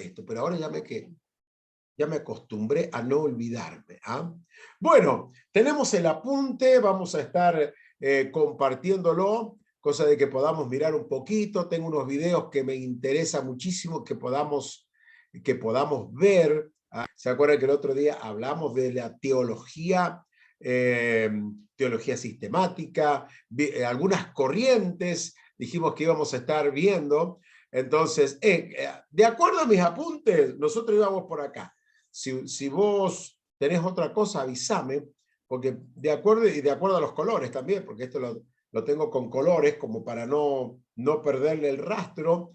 esto, pero ahora ya me acostumbré a no olvidarme. ¿Ah? Bueno, tenemos el apunte, vamos a estar compartiéndolo, cosa de que podamos mirar un poquito. Tengo unos videos que me interesa muchísimo que podamos ver. ¿Ah? ¿Se acuerdan que el otro día hablamos de la teología, teología sistemática, algunas corrientes, dijimos que íbamos a estar viendo? Entonces, de acuerdo a mis apuntes, nosotros íbamos por acá. Si vos tenés otra cosa, avísame, porque de acuerdo a los colores también, porque esto lo tengo con colores como para no perderle el rastro.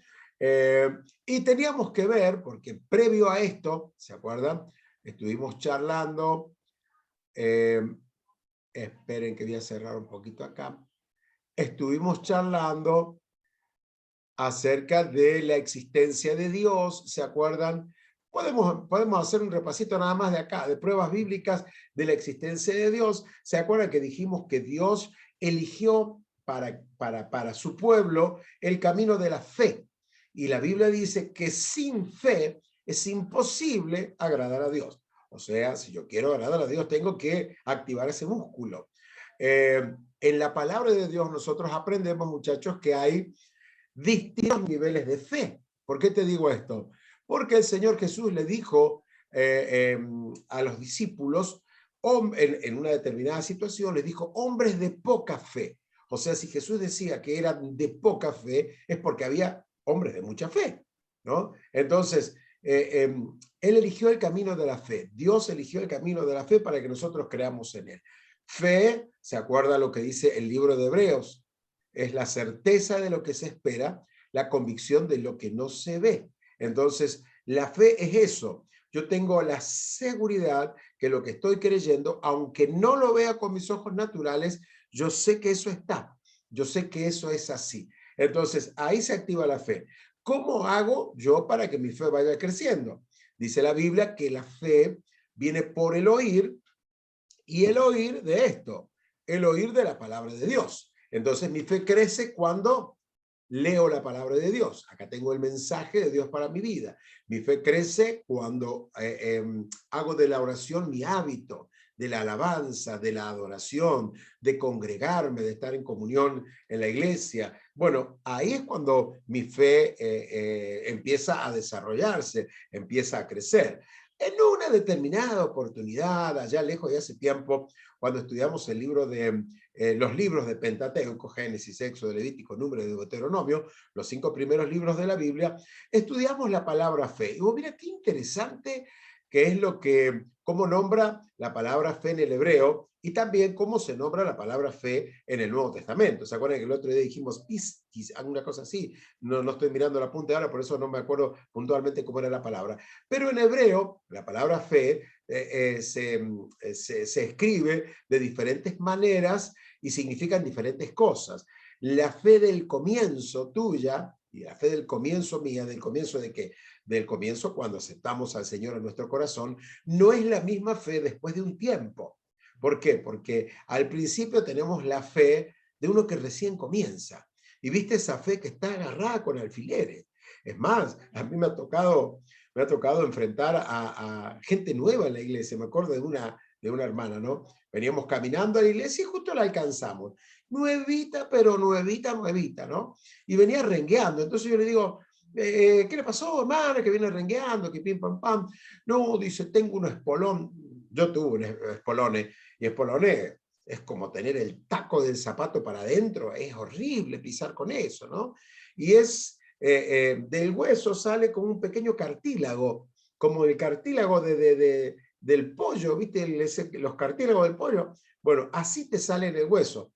Y teníamos que ver, porque previo a esto, ¿se acuerdan? Estuvimos charlando, esperen que voy a cerrar un poquito acá, estuvimos charlando acerca de la existencia de Dios, ¿se acuerdan? Podemos hacer un repasito nada más de acá, de pruebas bíblicas de la existencia de Dios. ¿Se acuerdan que dijimos que Dios eligió para su pueblo el camino de la fe? Y la Biblia dice que sin fe es imposible agradar a Dios. O sea, si yo quiero agradar a Dios, tengo que activar ese músculo. En la palabra de Dios nosotros aprendemos, muchachos, que hay distintos niveles de fe. ¿Por qué te digo esto? Porque el Señor Jesús le dijo a los discípulos, en una determinada situación, les dijo, hombres de poca fe. O sea, si Jesús decía que eran de poca fe, es porque había hombres de mucha fe, ¿no? Entonces, Él eligió el camino de la fe. Dios eligió el camino de la fe para que nosotros creamos en Él. Fe, ¿se acuerda lo que dice el libro de Hebreos? Es la certeza de lo que se espera, la convicción de lo que no se ve. Entonces, la fe es eso. Yo tengo la seguridad que lo que estoy creyendo, aunque no lo vea con mis ojos naturales, yo sé que eso está. Yo sé que eso es así. Entonces, ahí se activa la fe. ¿Cómo hago yo para que mi fe vaya creciendo? Dice la Biblia que la fe viene por el oír, y el oír de esto, el oír de la palabra de Dios. Entonces mi fe crece cuando leo la palabra de Dios. Acá tengo el mensaje de Dios para mi vida. Mi fe crece cuando hago de la oración mi hábito, de la alabanza, de la adoración, de congregarme, de estar en comunión en la iglesia. Bueno, ahí es cuando mi fe empieza a desarrollarse, empieza a crecer. En una determinada oportunidad, allá lejos de hace tiempo, cuando estudiamos el libro de los libros de Pentateuco, Génesis, Éxodo, Levítico, Número y Deuteronomio, los 5 primeros libros de la Biblia, estudiamos la palabra fe. Y vos mira qué interesante que es cómo nombra la palabra fe en el hebreo y también cómo se nombra la palabra fe en el Nuevo Testamento. ¿Se acuerdan que el otro día dijimos pistis, alguna cosa así? No estoy mirando la punta ahora, por eso no me acuerdo puntualmente cómo era la palabra. Pero en hebreo, la palabra fe se escribe de diferentes maneras y significan diferentes cosas. La fe del comienzo tuya y la fe del comienzo mía, ¿del comienzo de qué? Del comienzo cuando aceptamos al Señor en nuestro corazón, no es la misma fe después de un tiempo. ¿Por qué? Porque al principio tenemos la fe de uno que recién comienza. Y viste esa fe que está agarrada con alfileres. Es más, a mí me ha tocado enfrentar a gente nueva en la iglesia. Me acuerdo de una hermana, ¿no? Veníamos caminando a la iglesia y justo la alcanzamos. Nuevita, pero nuevita, nuevita, ¿no? Y venía rengueando. Entonces yo le digo, ¿qué le pasó, hermana? Que viene rengueando, que pim, pam, pam. No, dice, tengo un espolón. Yo tuve un espolone. Y espolone es como tener el taco del zapato para adentro. Es horrible pisar con eso, ¿no? Y del hueso sale como un pequeño cartílago, como el cartílago del pollo, ¿viste? Los cartílagos del pollo. Bueno, así te sale en el hueso.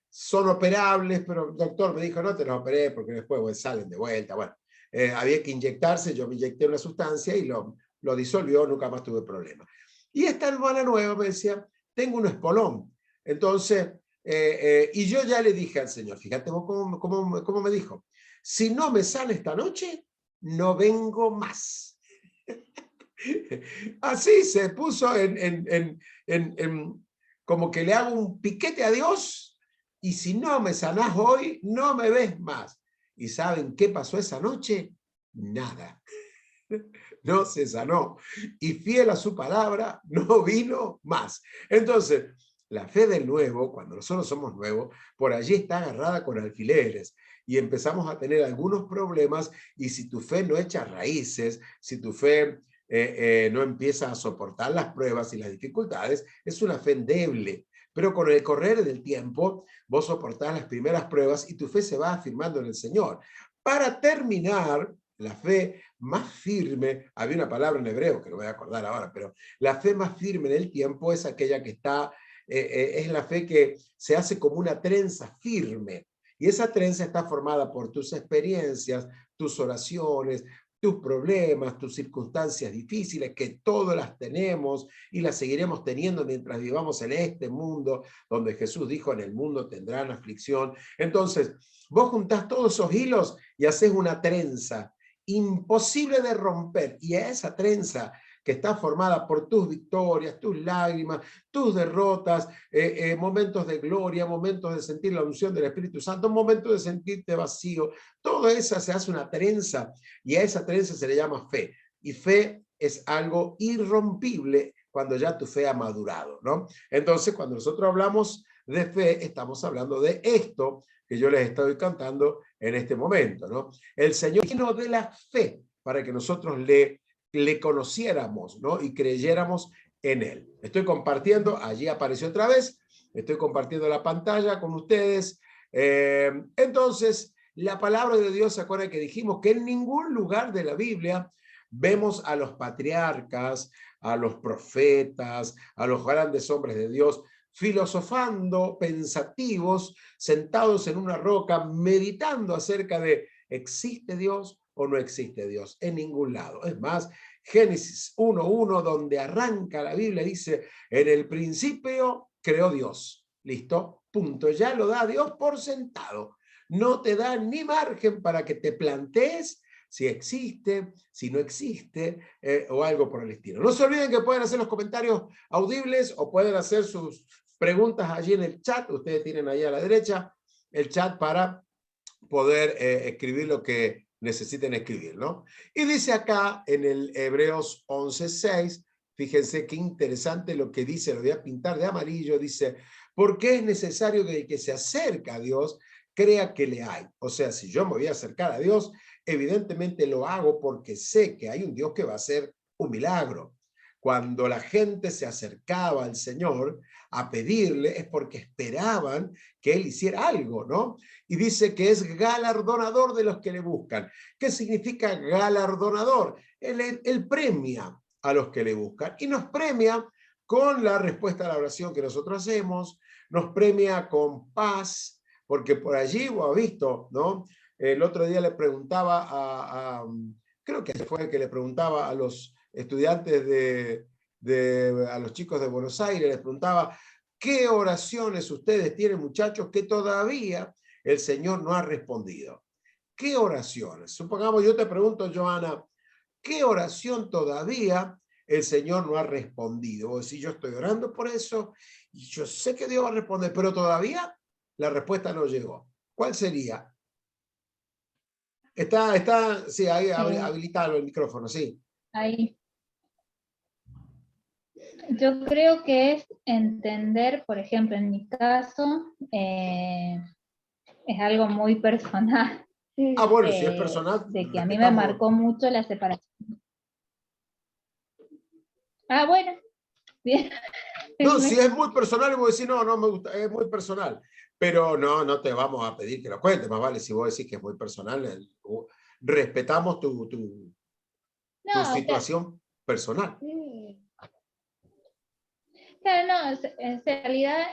Son operables, pero el doctor me dijo, no te los operé porque después salen de vuelta. Bueno, había que inyectarse, yo me inyecté una sustancia y lo disolvió, nunca más tuve problema. Y esta hermana nueva me decía, tengo un espolón. Entonces, y yo ya le dije al Señor, fíjate cómo me dijo, si no me sale esta noche, no vengo más. Así se puso como que le hago un piquete a Dios y si no me sanás hoy, no me ves más. ¿Y saben qué pasó esa noche? nada. No se sanó. Y fiel a su palabra, no vino más. Entonces, la fe del nuevo, cuando nosotros somos nuevos, por allí está agarrada con alfileres y empezamos a tener algunos problemas, y si tu fe no echa raíces, si tu fe no empieza a soportar las pruebas y las dificultades, es una fe endeble. Pero con el correr del tiempo, vos soportás las primeras pruebas y tu fe se va afirmando en el Señor. Para terminar, la fe más firme, había una palabra en hebreo que no voy a acordar ahora, pero la fe más firme en el tiempo es aquella que está, es la fe que se hace como una trenza firme. Y esa trenza está formada por tus experiencias, tus oraciones, tus problemas, tus circunstancias difíciles, que todas las tenemos y las seguiremos teniendo mientras vivamos en este mundo, donde Jesús dijo, en el mundo tendrán aflicción. Entonces, vos juntás todos esos hilos y haces una trenza imposible de romper, y a esa trenza que está formada por tus victorias, tus lágrimas, tus derrotas, momentos de gloria, momentos de sentir la unción del Espíritu Santo, momentos de sentirte vacío, todo eso se hace una trenza, y a esa trenza se le llama fe, y fe es algo irrompible cuando ya tu fe ha madurado, ¿no? Entonces, cuando nosotros hablamos de fe, estamos hablando de esto que yo les estoy cantando en este momento, ¿no? El Señor vino de la fe para que nosotros le conociéramos, ¿no? Y creyéramos en Él. Estoy compartiendo, allí apareció otra vez, estoy compartiendo la pantalla con ustedes. Entonces, la palabra de Dios, ¿se acuerdan que dijimos que en ningún lugar de la Biblia vemos a los patriarcas, a los profetas, a los grandes hombres de Dios, filosofando, pensativos, sentados en una roca, meditando acerca de ¿existe Dios o no existe Dios? En ningún lado. Es más, Génesis 1:1, donde arranca la Biblia, dice, en el principio creó Dios. ¿Listo? Punto. Ya lo da Dios por sentado. No te da ni margen para que te plantees si existe, si no existe, o algo por el estilo. No se olviden que pueden hacer los comentarios audibles o pueden hacer sus preguntas allí en el chat. Ustedes tienen ahí a la derecha el chat para poder escribir lo que necesiten escribir, ¿no? Y dice acá en el Hebreos 11:6, fíjense qué interesante lo que dice, lo voy a pintar de amarillo, dice, porque es necesario que el que se acerca a Dios crea que le hay. O sea, si yo me voy a acercar a Dios, evidentemente lo hago porque sé que hay un Dios que va a hacer un milagro. Cuando la gente se acercaba al Señor a pedirle, es porque esperaban que Él hiciera algo, ¿no? Y dice que es galardonador de los que le buscan. ¿Qué significa galardonador? Él premia a los que le buscan y nos premia con la respuesta a la oración que nosotros hacemos, nos premia con paz, porque por allí vos has visto, ¿no? El otro día le preguntaba creo que fue el que le preguntaba a los estudiantes a los chicos de Buenos Aires, les preguntaba, ¿qué oraciones ustedes tienen, muchachos, que todavía el Señor no ha respondido? ¿Qué oraciones? Supongamos, yo te pregunto, Joana, ¿qué oración todavía el Señor no ha respondido? O si yo estoy orando por eso y yo sé que Dios va a responder, pero todavía la respuesta no llegó. ¿Cuál sería? Sí, ahí habilitado el micrófono, sí. Ahí. Yo creo que es entender, por ejemplo, en mi caso, es algo muy personal. Ah, bueno, si es personal, de que a mí me respetamos. marcó mucho la separación. Ah, bueno, bien. No, si es muy personal, voy a decir, no, no me gusta, es muy personal. Pero no te vamos a pedir que lo cuentes, más vale si vos decís que es muy personal, respetamos tu No, situación personal. Claro, no, en realidad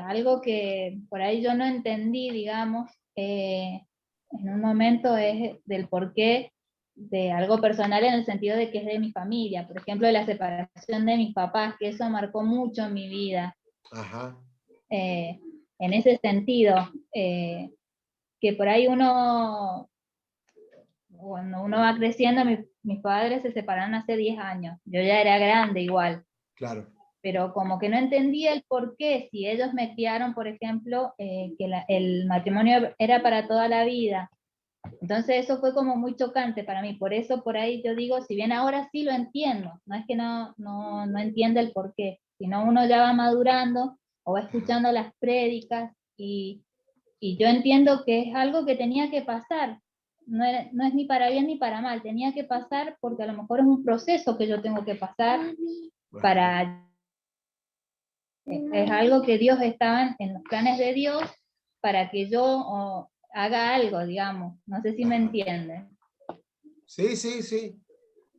algo que por ahí yo no entendí, digamos, en un momento es del porqué de algo personal en el sentido de que es de mi familia, por ejemplo, la separación de mis papás, que eso marcó mucho mi vida. Ajá. En ese sentido, que por ahí cuando uno va creciendo, mis padres se separaron hace 10 años, yo ya era grande igual. Claro. Pero como que no entendía el por qué, si ellos me criaron, por ejemplo, que el matrimonio era para toda la vida, Entonces eso fue como muy chocante para mí, por eso por ahí yo digo, si bien ahora sí lo entiendo, no es que no entienda el por qué, sino uno ya va madurando o va escuchando las prédicas y yo entiendo que es algo que tenía que pasar, no es ni para bien ni para mal, tenía que pasar porque a lo mejor es un proceso que yo tengo que pasar para... Es algo que Dios estaba en los planes de Dios para que yo haga algo, digamos. No sé si me entienden. Sí, sí, sí.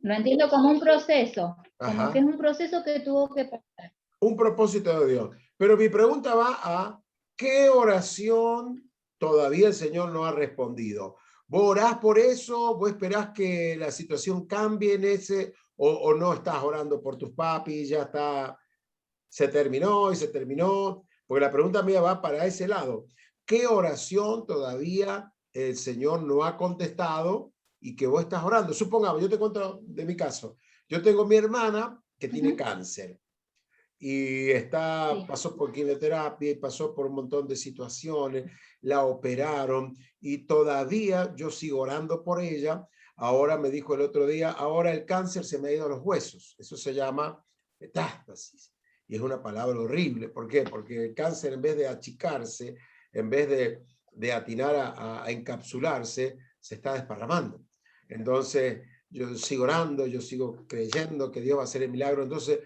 Lo entiendo como un proceso, como que Ajá. es un proceso que tuvo que pasar. Un propósito de Dios. Pero mi pregunta va a, ¿qué oración todavía el Señor no ha respondido? ¿Vos orás por eso? ¿Vos esperás que la situación cambie en ese? ¿O no estás orando por tus papis? Ya está, se terminó y se terminó. Porque la pregunta mía va para ese lado. ¿Qué oración todavía el Señor no ha contestado y que vos estás orando? Supongamos, yo te cuento de mi caso. Yo tengo mi hermana que tiene cáncer y pasó por quimioterapia y pasó por un montón de situaciones, la operaron y todavía yo sigo orando por ella. Ahora me dijo el otro día, ahora el cáncer se me ha ido a los huesos. Eso se llama metástasis. Y es una palabra horrible. ¿Por qué? Porque el cáncer, en vez de achicarse, en vez de atinar a encapsularse, se está desparramando. Entonces, yo sigo orando, yo sigo creyendo que Dios va a hacer el milagro. Entonces,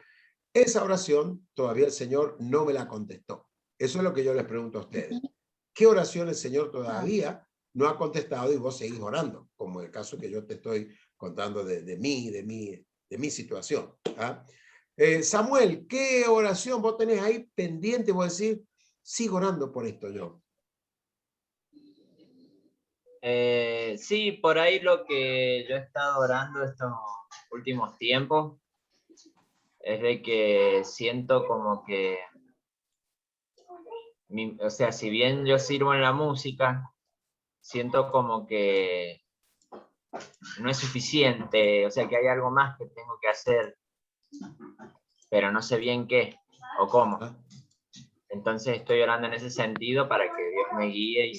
esa oración todavía el Señor no me la contestó. Eso es lo que yo les pregunto a ustedes. ¿Qué oración el Señor todavía no ha contestado y vos seguís orando? Como el caso que yo te estoy contando de mi situación. ¿Ah? Samuel, ¿qué oración vos tenés ahí pendiente? Vos decir, sigo orando por esto yo. Sí, por ahí lo que yo he estado orando estos últimos tiempos es de que siento como que, o sea, si bien yo sirvo en la música, siento como que no es suficiente, o sea, que hay algo más que tengo que hacer, pero no sé bien qué o cómo. ¿Ah? Entonces estoy orando en ese sentido para que Dios me guíe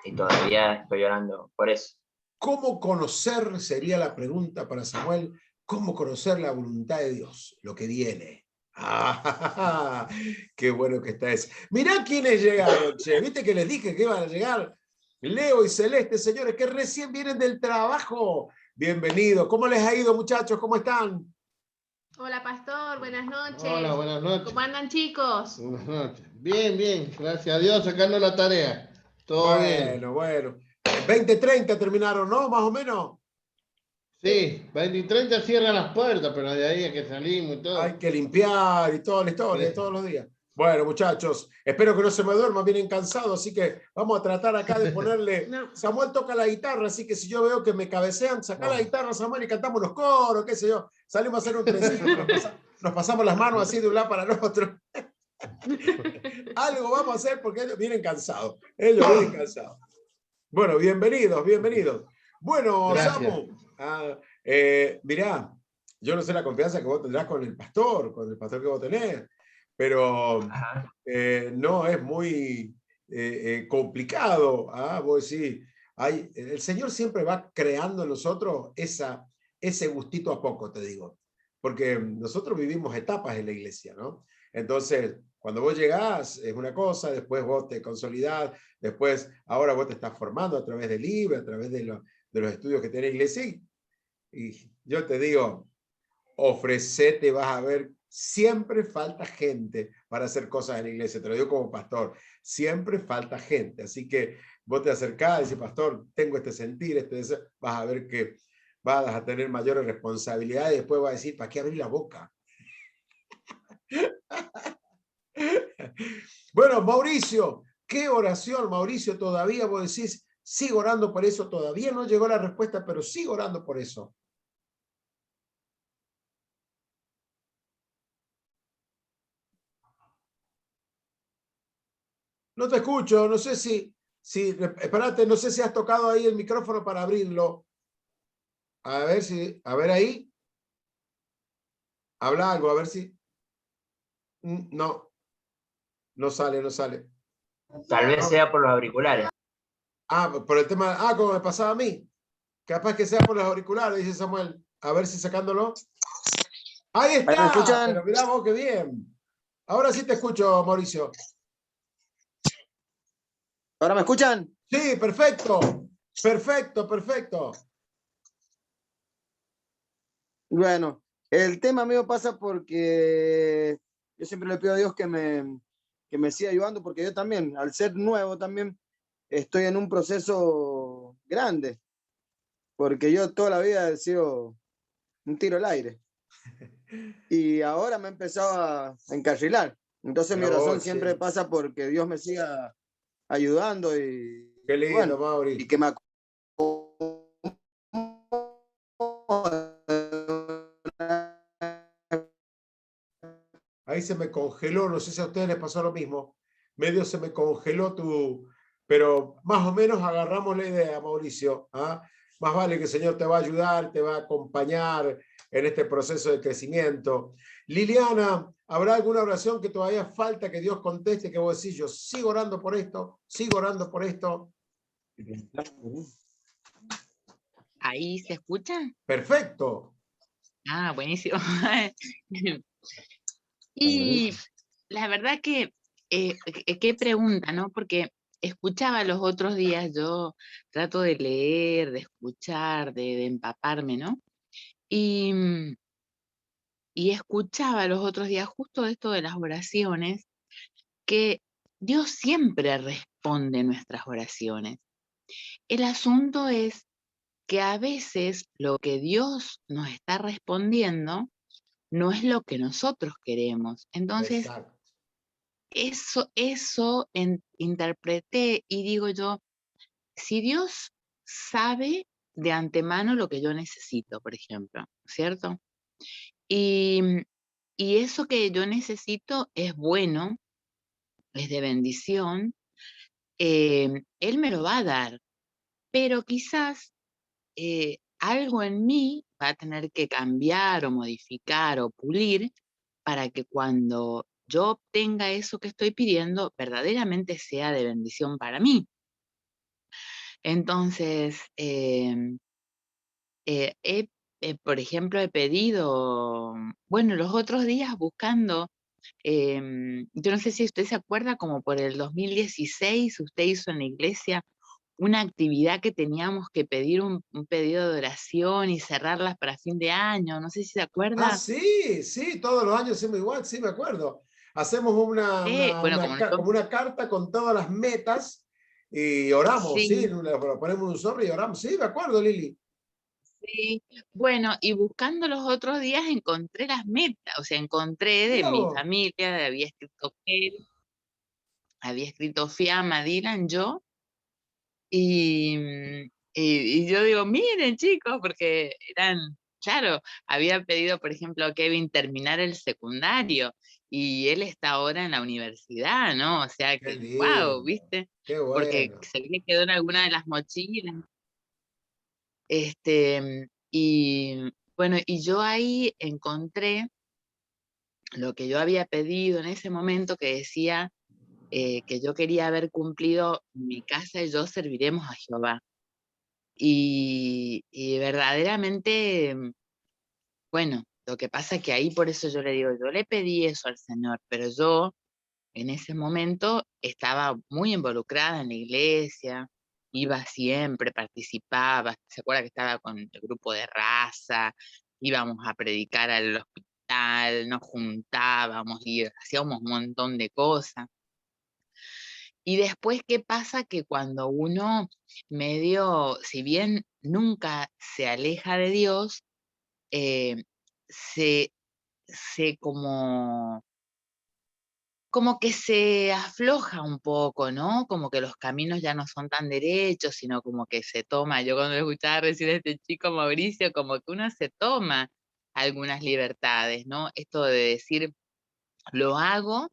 y todavía estoy orando por eso. ¿Cómo conocer, sería la pregunta para Samuel, cómo conocer la voluntad de Dios, lo que viene? Ah, qué bueno que está ese. Mirá quiénes llegaron, che. ¿Viste que les dije que iban a llegar? Leo y Celeste, señores, que recién vienen del trabajo. Bienvenidos. ¿Cómo les ha ido, muchachos? ¿Cómo están? Hola, pastor, buenas noches. Hola, buenas noches. ¿Cómo andan, chicos? Buenas noches. Bien, bien, gracias a Dios, sacando la tarea. Todo bien. Bueno. 20:30 terminaron, ¿no? Más o menos. Sí, 20 y 30 cierran las puertas, pero de ahí a que salimos y todo. Hay que limpiar y toda la historia, Sí. todos los días. Bueno, muchachos, espero que no se me duerman, vienen cansados, así que vamos a tratar acá de ponerle... No. Samuel toca la guitarra, así que si yo veo que me cabecean, saca la guitarra, Samuel, y cantamos los coros, qué sé yo. Salimos a hacer un trencito, nos pasamos las manos así de un lado para el otro. Algo vamos a hacer porque ellos vienen cansados. Ellos vienen cansados. Bueno, bienvenidos, bienvenidos. Bueno, Gracias. Samu, mirá, yo no sé la confianza que vos tendrás con el pastor que vos tenés, pero no es muy complicado. Vos decís, el Señor siempre va creando en nosotros ese gustito a poco, te digo, porque nosotros vivimos etapas en la iglesia, ¿no? Entonces, cuando vos llegás es una cosa, después vos te consolidás, después ahora vos te estás formando a través del libro, a través de los estudios que tiene la iglesia y yo te digo, ofrecete, vas a ver, siempre falta gente para hacer cosas en la iglesia, te lo digo como pastor, siempre falta gente, así que vos te acercás y dices, pastor, tengo este sentir, este deseo, vas a ver que vas a tener mayores responsabilidades y después vas a decir, ¿para qué abrir la boca? Bueno, Mauricio, ¿qué oración, Mauricio? Todavía vos decís, sigo orando por eso, todavía no llegó la respuesta, pero sigo orando por eso. No te escucho, no sé espérate, no sé si has tocado ahí el micrófono para abrirlo. A ver ahí. Habla algo, a ver si. No, no sale. Tal vez sea por los auriculares. Por el tema, como me pasaba a mí. Capaz que sea por los auriculares, dice Samuel. A ver si sacándolo. Ahí ¿Ahí me está, escuchan? pero mirá vos qué bien. Ahora sí te escucho, Mauricio. ¿Ahora me escuchan? Sí, perfecto. Perfecto, perfecto. Bueno, el tema mío pasa porque yo siempre le pido a Dios que me siga ayudando, porque yo también, al ser nuevo también, estoy en un proceso grande, porque yo toda la vida he sido un tiro al aire. Y ahora me he empezado a encarrilar. Entonces mi Mirá oración vos, siempre che. pasa porque Dios me siga ayudando y Qué lindo, bueno, Mauri. y que me acomode. Ahí se me congeló, no sé si a ustedes les pasó lo mismo. Medio se me congeló pero más o menos agarramos la idea, Mauricio. ¿Ah? Más vale que el Señor te va a ayudar, te va a acompañar en este proceso de crecimiento. Liliana, ¿habrá alguna oración que todavía falta que Dios conteste, que vos decís, yo sigo orando por esto, sigo orando por esto? ¿Ahí se escucha? Perfecto. Ah, buenísimo. Y la verdad que, qué pregunta, ¿no? Porque escuchaba los otros días, yo trato de leer, de escuchar, de empaparme, ¿no? Y, y escuchaba los otros días justo esto de las oraciones, que Dios siempre responde nuestras oraciones. El asunto es que a veces lo que Dios nos está respondiendo no es lo que nosotros queremos. Entonces, Exacto. eso interpreté y digo yo, si Dios sabe de antemano lo que yo necesito, por ejemplo, ¿cierto? Y, y eso que yo necesito es bueno, es de bendición, Él me lo va a dar, pero quizás algo en mí va a tener que cambiar o modificar o pulir para que cuando yo obtenga eso que estoy pidiendo, verdaderamente sea de bendición para mí. Entonces, por ejemplo, he pedido, bueno, los otros días buscando, yo no sé si usted se acuerda, como por el 2016 usted hizo en la iglesia una actividad que teníamos que pedir un pedido de oración y cerrarlas para fin de año, no sé si se acuerda. Sí, sí, todos los años hacemos igual, sí, me acuerdo. Hacemos Bueno, como nosotros, como una carta con todas las metas y oramos, sí, sí, lo ponemos en un sobre y oramos. Sí, me acuerdo, Lili. sí. Bueno, y buscando los otros días encontré las metas, o sea, encontré de Mira mi vos. familia, había escrito él, había escrito Fiamma, Dylan, yo, y, y yo digo, miren chicos, porque eran, claro, había pedido, por ejemplo, a Kevin terminar el secundario, y él está ahora en la universidad, ¿no? O sea Qué que, wow, lindo, ¿viste? qué Porque bueno. se le quedó en alguna de las mochilas. Y bueno, y yo ahí encontré lo que yo había pedido en ese momento que decía que yo quería haber cumplido mi casa y yo serviremos a Jehová. Y verdaderamente, bueno, lo que pasa es que ahí por eso yo le digo, yo le pedí eso al Señor, pero yo en ese momento estaba muy involucrada en la iglesia, iba siempre, participaba, se acuerda que estaba con el grupo de raza, íbamos a predicar al hospital, nos juntábamos y hacíamos un montón de cosas. Y después, ¿qué pasa? Que cuando uno medio, si bien nunca se aleja de Dios, eh, se, se como que se afloja un poco, ¿no? Como que los caminos ya no son tan derechos, sino como que se toma, yo cuando escuchaba recién a este chico Mauricio, como que uno se toma algunas libertades, ¿no? Esto de decir, lo hago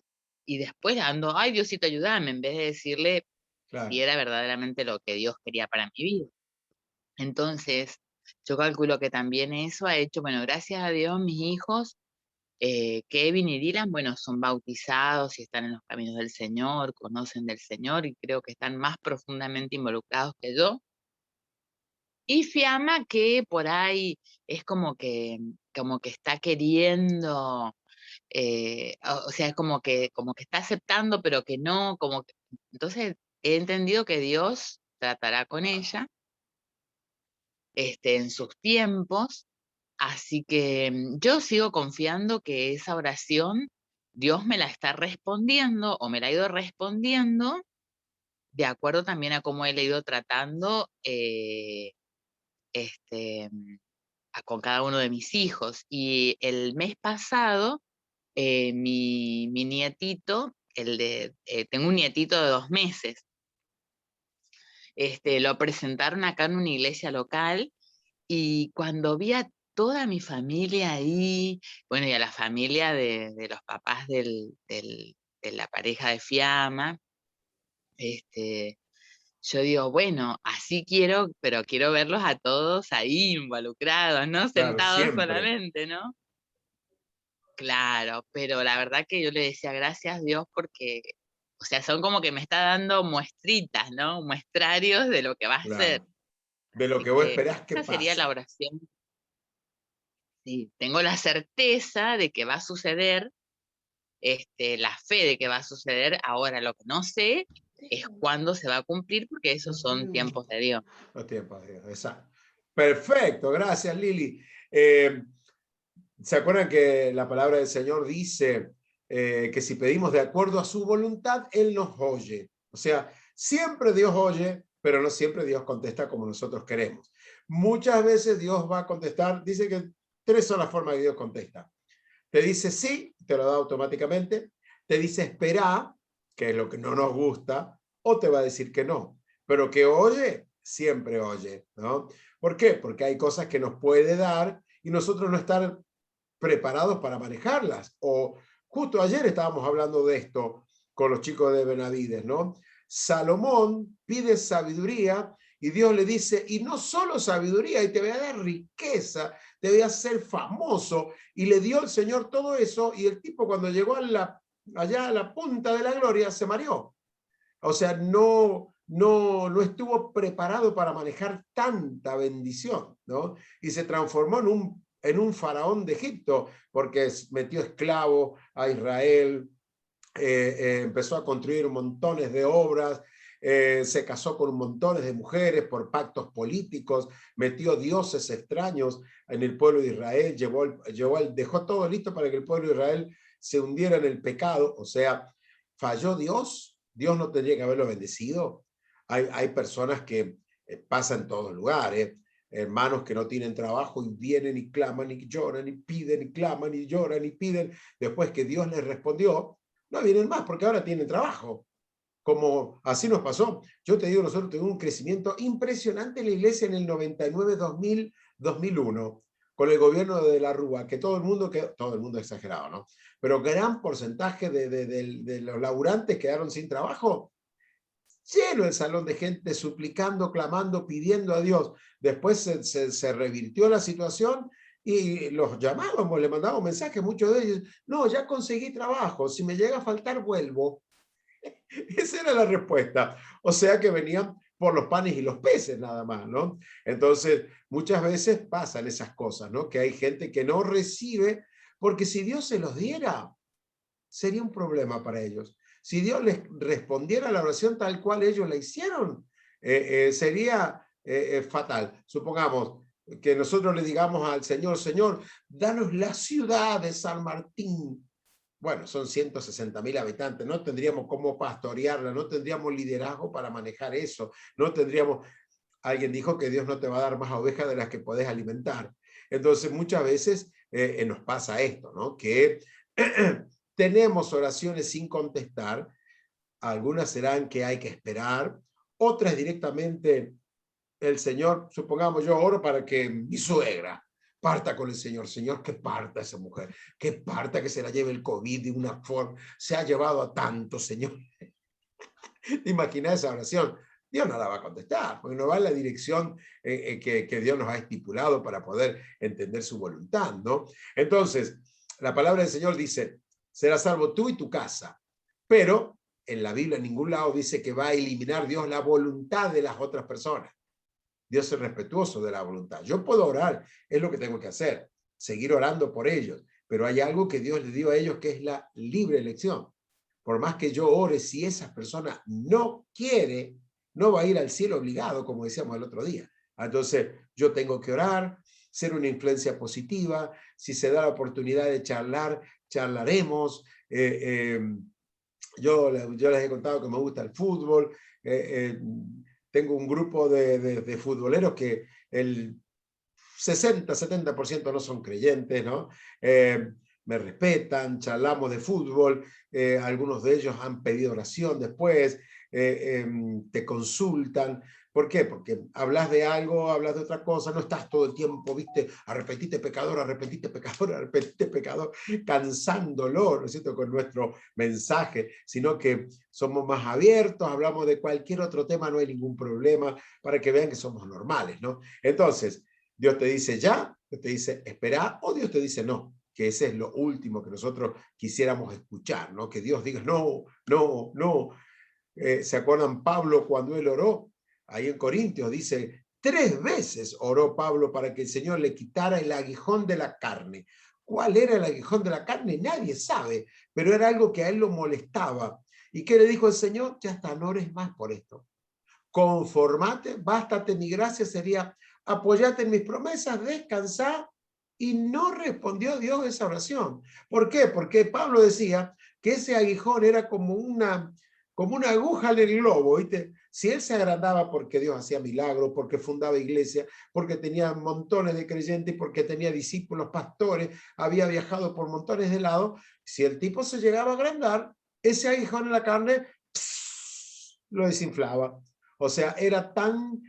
y después ando, ay Diosito, ayúdame, en vez de decirle si Claro. era verdaderamente lo que Dios quería para mi vida. Entonces, yo calculo que también eso ha hecho, bueno, gracias a Dios, mis hijos Kevin y Dylan, bueno, son bautizados y están en los caminos del Señor, conocen del Señor y creo que están más profundamente involucrados que yo. Y Fiamma, que por ahí es como que está queriendo, o sea, es como que está aceptando, pero que no, entonces he entendido que Dios tratará con ella en sus tiempos, así que yo sigo confiando que esa oración Dios me la está respondiendo o me la ha ido respondiendo de acuerdo también a cómo él ha ido tratando este, con cada uno de mis hijos. Y el mes pasado, mi nietito, tengo un nietito de 2 meses, lo presentaron acá en una iglesia local y cuando vi a toda mi familia ahí, bueno, y a la familia de los papás de la pareja de Fiamma, yo digo, bueno, así quiero, pero quiero verlos a todos ahí involucrados, no Claro, sentados siempre. solamente, ¿no? Claro, pero la verdad que yo le decía gracias Dios porque, o sea, son como que me está dando muestritas, ¿no? Muestrarios de lo que va a ser. Claro. De lo Así que vos que esperás que esa sería la pase. oración. Sí, tengo la certeza de que va a suceder, la fe de que va a suceder. Ahora lo que no sé es cuándo se va a cumplir porque esos son tiempos de Dios. Los tiempos de Dios, exacto. Perfecto, gracias Lili. ¿Se acuerdan que la palabra del Señor dice que si pedimos de acuerdo a su voluntad, Él nos oye? O sea, siempre Dios oye, pero no siempre Dios contesta como nosotros queremos. Muchas veces Dios va a contestar, dice que 3 son las formas que Dios contesta. Te dice sí, te lo da automáticamente. Te dice espera, que es lo que no nos gusta, o te va a decir que no. Pero que oye, siempre oye, ¿no? ¿Por qué? Porque hay cosas que nos puede dar y nosotros no estar preparados para manejarlas. O justo ayer estábamos hablando de esto con los chicos de Benavides, ¿no? Salomón pide sabiduría y Dios le dice, y no solo sabiduría, y te voy a dar riqueza, te voy a hacer famoso, y le dio el Señor todo eso, y el tipo cuando llegó allá a la punta de la gloria se mareó. O sea, no estuvo preparado para manejar tanta bendición, ¿no? Y se transformó en un faraón de Egipto, porque metió esclavo a Israel, empezó a construir montones de obras, se casó con montones de mujeres por pactos políticos, metió dioses extraños en el pueblo de Israel, dejó todo listo para que el pueblo de Israel se hundiera en el pecado. O sea, falló Dios. Dios no tendría que haberlo bendecido. Hay personas que pasan en todos lugares, hermanos que no tienen trabajo y vienen y claman y lloran y piden y claman y lloran y piden. Después que Dios les respondió, no vienen más porque ahora tienen trabajo. Como así nos pasó. Yo te digo, nosotros tuvimos un crecimiento impresionante en la iglesia en el 99, 2000, 2001, con el gobierno de la Rúa, que todo el mundo exagerado, ¿no? Pero gran porcentaje de los laburantes quedaron sin trabajo. Lleno el salón de gente suplicando, clamando, pidiendo a Dios. Después se revirtió la situación y los llamábamos, le mandábamos mensajes, muchos de ellos, no, ya conseguí trabajo, si me llega a faltar vuelvo. Esa era la respuesta. O sea que venían por los panes y los peces nada más, ¿no? Entonces, muchas veces pasan esas cosas, ¿no? Que hay gente que no recibe, porque si Dios se los diera, sería un problema para ellos. Si Dios les respondiera a la oración tal cual ellos la hicieron, sería fatal. Supongamos que nosotros le digamos al Señor, Señor, danos la ciudad de San Martín. Bueno, son 160.000 habitantes, no tendríamos cómo pastorearla, no tendríamos liderazgo para manejar eso, no tendríamos... Alguien dijo que Dios no te va a dar más ovejas de las que podés alimentar. Entonces, muchas veces nos pasa esto, ¿no? Que tenemos oraciones sin contestar, algunas serán que hay que esperar, otras directamente el Señor, supongamos yo oro para que mi suegra parta con el Señor. Señor, que parta esa mujer, que parta, que se la lleve el COVID de una forma, se ha llevado a tanto, Señor. Imagina esa oración. Dios no la va a contestar, porque no va en la dirección que Dios nos ha estipulado para poder entender su voluntad, ¿no? Entonces, La palabra del Señor dice, serás salvo tú y tu casa. Pero en la Biblia en ningún lado dice que va a eliminar Dios la voluntad de las otras personas. Dios es respetuoso de la voluntad. Yo puedo orar, es lo que tengo que hacer, seguir orando por ellos. Pero hay algo que Dios les dio a ellos que es la libre elección. Por más que yo ore, si esa persona no quiere, no va a ir al cielo obligado, como decíamos el otro día. Entonces, yo tengo que orar, ser una influencia positiva. Si se da la oportunidad de charlar, charlaremos. Yo les he contado que me gusta el fútbol. Tengo un grupo de futboleros que el 60-70% no son creyentes, ¿no? Me respetan, charlamos de fútbol, algunos de ellos han pedido oración después, te consultan. ¿Por qué? Porque hablas de algo, hablas de otra cosa, no estás todo el tiempo, viste, arrepentite pecador, arrepentite pecador, arrepentite pecador, cansándolo, ¿no es cierto?, con nuestro mensaje, sino que somos más abiertos, hablamos de cualquier otro tema, no hay ningún problema, para que vean que somos normales, ¿no? Entonces, Dios te dice ya, Dios te dice espera, o Dios te dice no, que ese es lo último que nosotros quisiéramos escuchar, ¿no? Que Dios diga no, no, no. ¿Se acuerdan Pablo cuando él oró? Ahí en Corintios dice, 3 veces oró Pablo para que el Señor le quitara el aguijón de la carne. ¿Cuál era el aguijón de la carne? Nadie sabe, pero era algo que a él lo molestaba. ¿Y qué le dijo el Señor? Ya está, no ores más por esto. Conformate, bástate mi gracia, sería apoyate en mis promesas, descansá. Y no respondió Dios esa oración. ¿Por qué? Porque Pablo decía que ese aguijón era como una aguja en el globo, ¿viste? Si él se agrandaba porque Dios hacía milagros, porque fundaba iglesia, porque tenía montones de creyentes, porque tenía discípulos, pastores, había viajado por montones de lados, si el tipo se llegaba a agrandar, ese aguijón en la carne lo desinflaba. O sea, era tan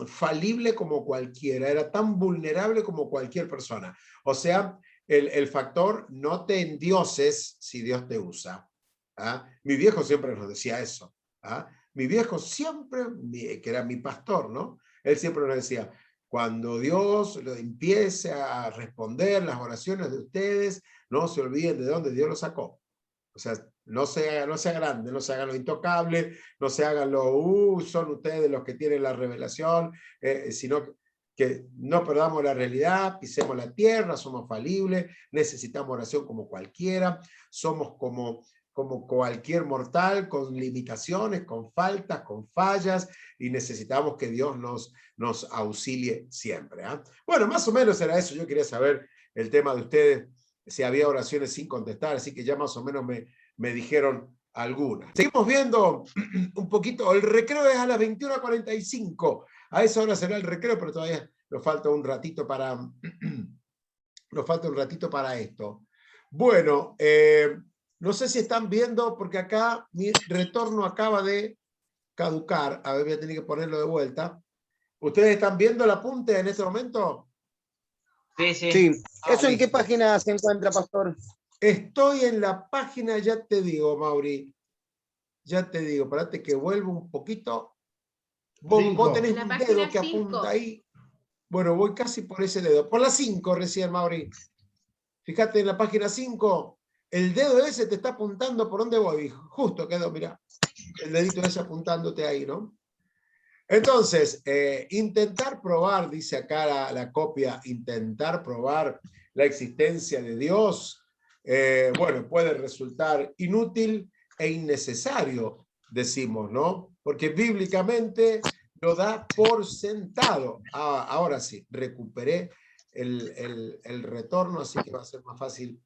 falible como cualquiera, era tan vulnerable como cualquier persona. O sea, el factor no te endioses si Dios te usa. ¿Ah? Mi viejo siempre nos decía eso. ¿Ah? Mi viejo siempre, que era mi pastor, ¿no? Él siempre nos decía, cuando Dios empiece a responder las oraciones de ustedes, no se olviden de dónde Dios los sacó. O sea, no se agranden, no se hagan lo intocable, no se hagan lo, son ustedes los que tienen la revelación, sino que no perdamos la realidad, pisemos la tierra, somos falibles, necesitamos oración como cualquiera, somos como cualquier mortal, con limitaciones, con faltas, con fallas, y necesitamos que Dios nos auxilie siempre. ¿Eh? Bueno, más o menos era eso. Yo quería saber el tema de ustedes, si había oraciones sin contestar, así que ya más o menos me dijeron algunas. Seguimos viendo un poquito, el recreo es a las 21:45, a esa hora será el recreo, pero todavía nos falta un ratito para esto. Bueno, no sé si están viendo, porque acá mi retorno acaba de caducar, a ver, voy a tener que ponerlo de vuelta. ¿Ustedes están viendo el apunte en este momento? Sí, sí. Sí. ¿Eso en qué listo. página se encuentra, pastor? Estoy en la página, ya te digo, Mauri. Ya te digo, espérate que vuelvo un poquito. Vos tenés La un página dedo que 5. apunta ahí. Bueno, voy casi por ese dedo. Por la 5 recién, Mauri. Fíjate en la página 5. El dedo ese te está apuntando por dónde voy. Justo quedó, mirá. El dedito ese apuntándote ahí, ¿no? Entonces, intentar probar, dice acá la copia, intentar probar la existencia de Dios, bueno, puede resultar inútil e innecesario, decimos, ¿no? Porque bíblicamente lo da por sentado. Ahora sí, recuperé el retorno, así que va a ser más fácil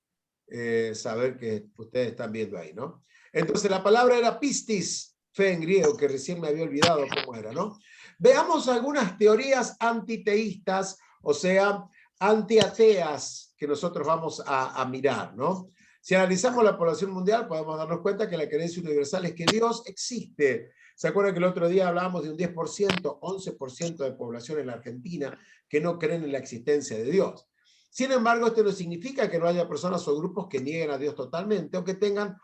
saber que ustedes están viendo ahí, ¿no? Entonces, la palabra era pistis, fe en griego, que recién me había olvidado cómo era, ¿no? Veamos algunas teorías antiteístas, o sea, antiateas, que nosotros vamos a mirar, ¿no? Si analizamos la población mundial, podemos darnos cuenta que la creencia universal es que Dios existe. ¿Se acuerdan que el otro día hablábamos de un 10%, 11% de población en la Argentina que no creen en la existencia de Dios? Sin embargo, esto no significa que no haya personas o grupos que nieguen a Dios totalmente o que tengan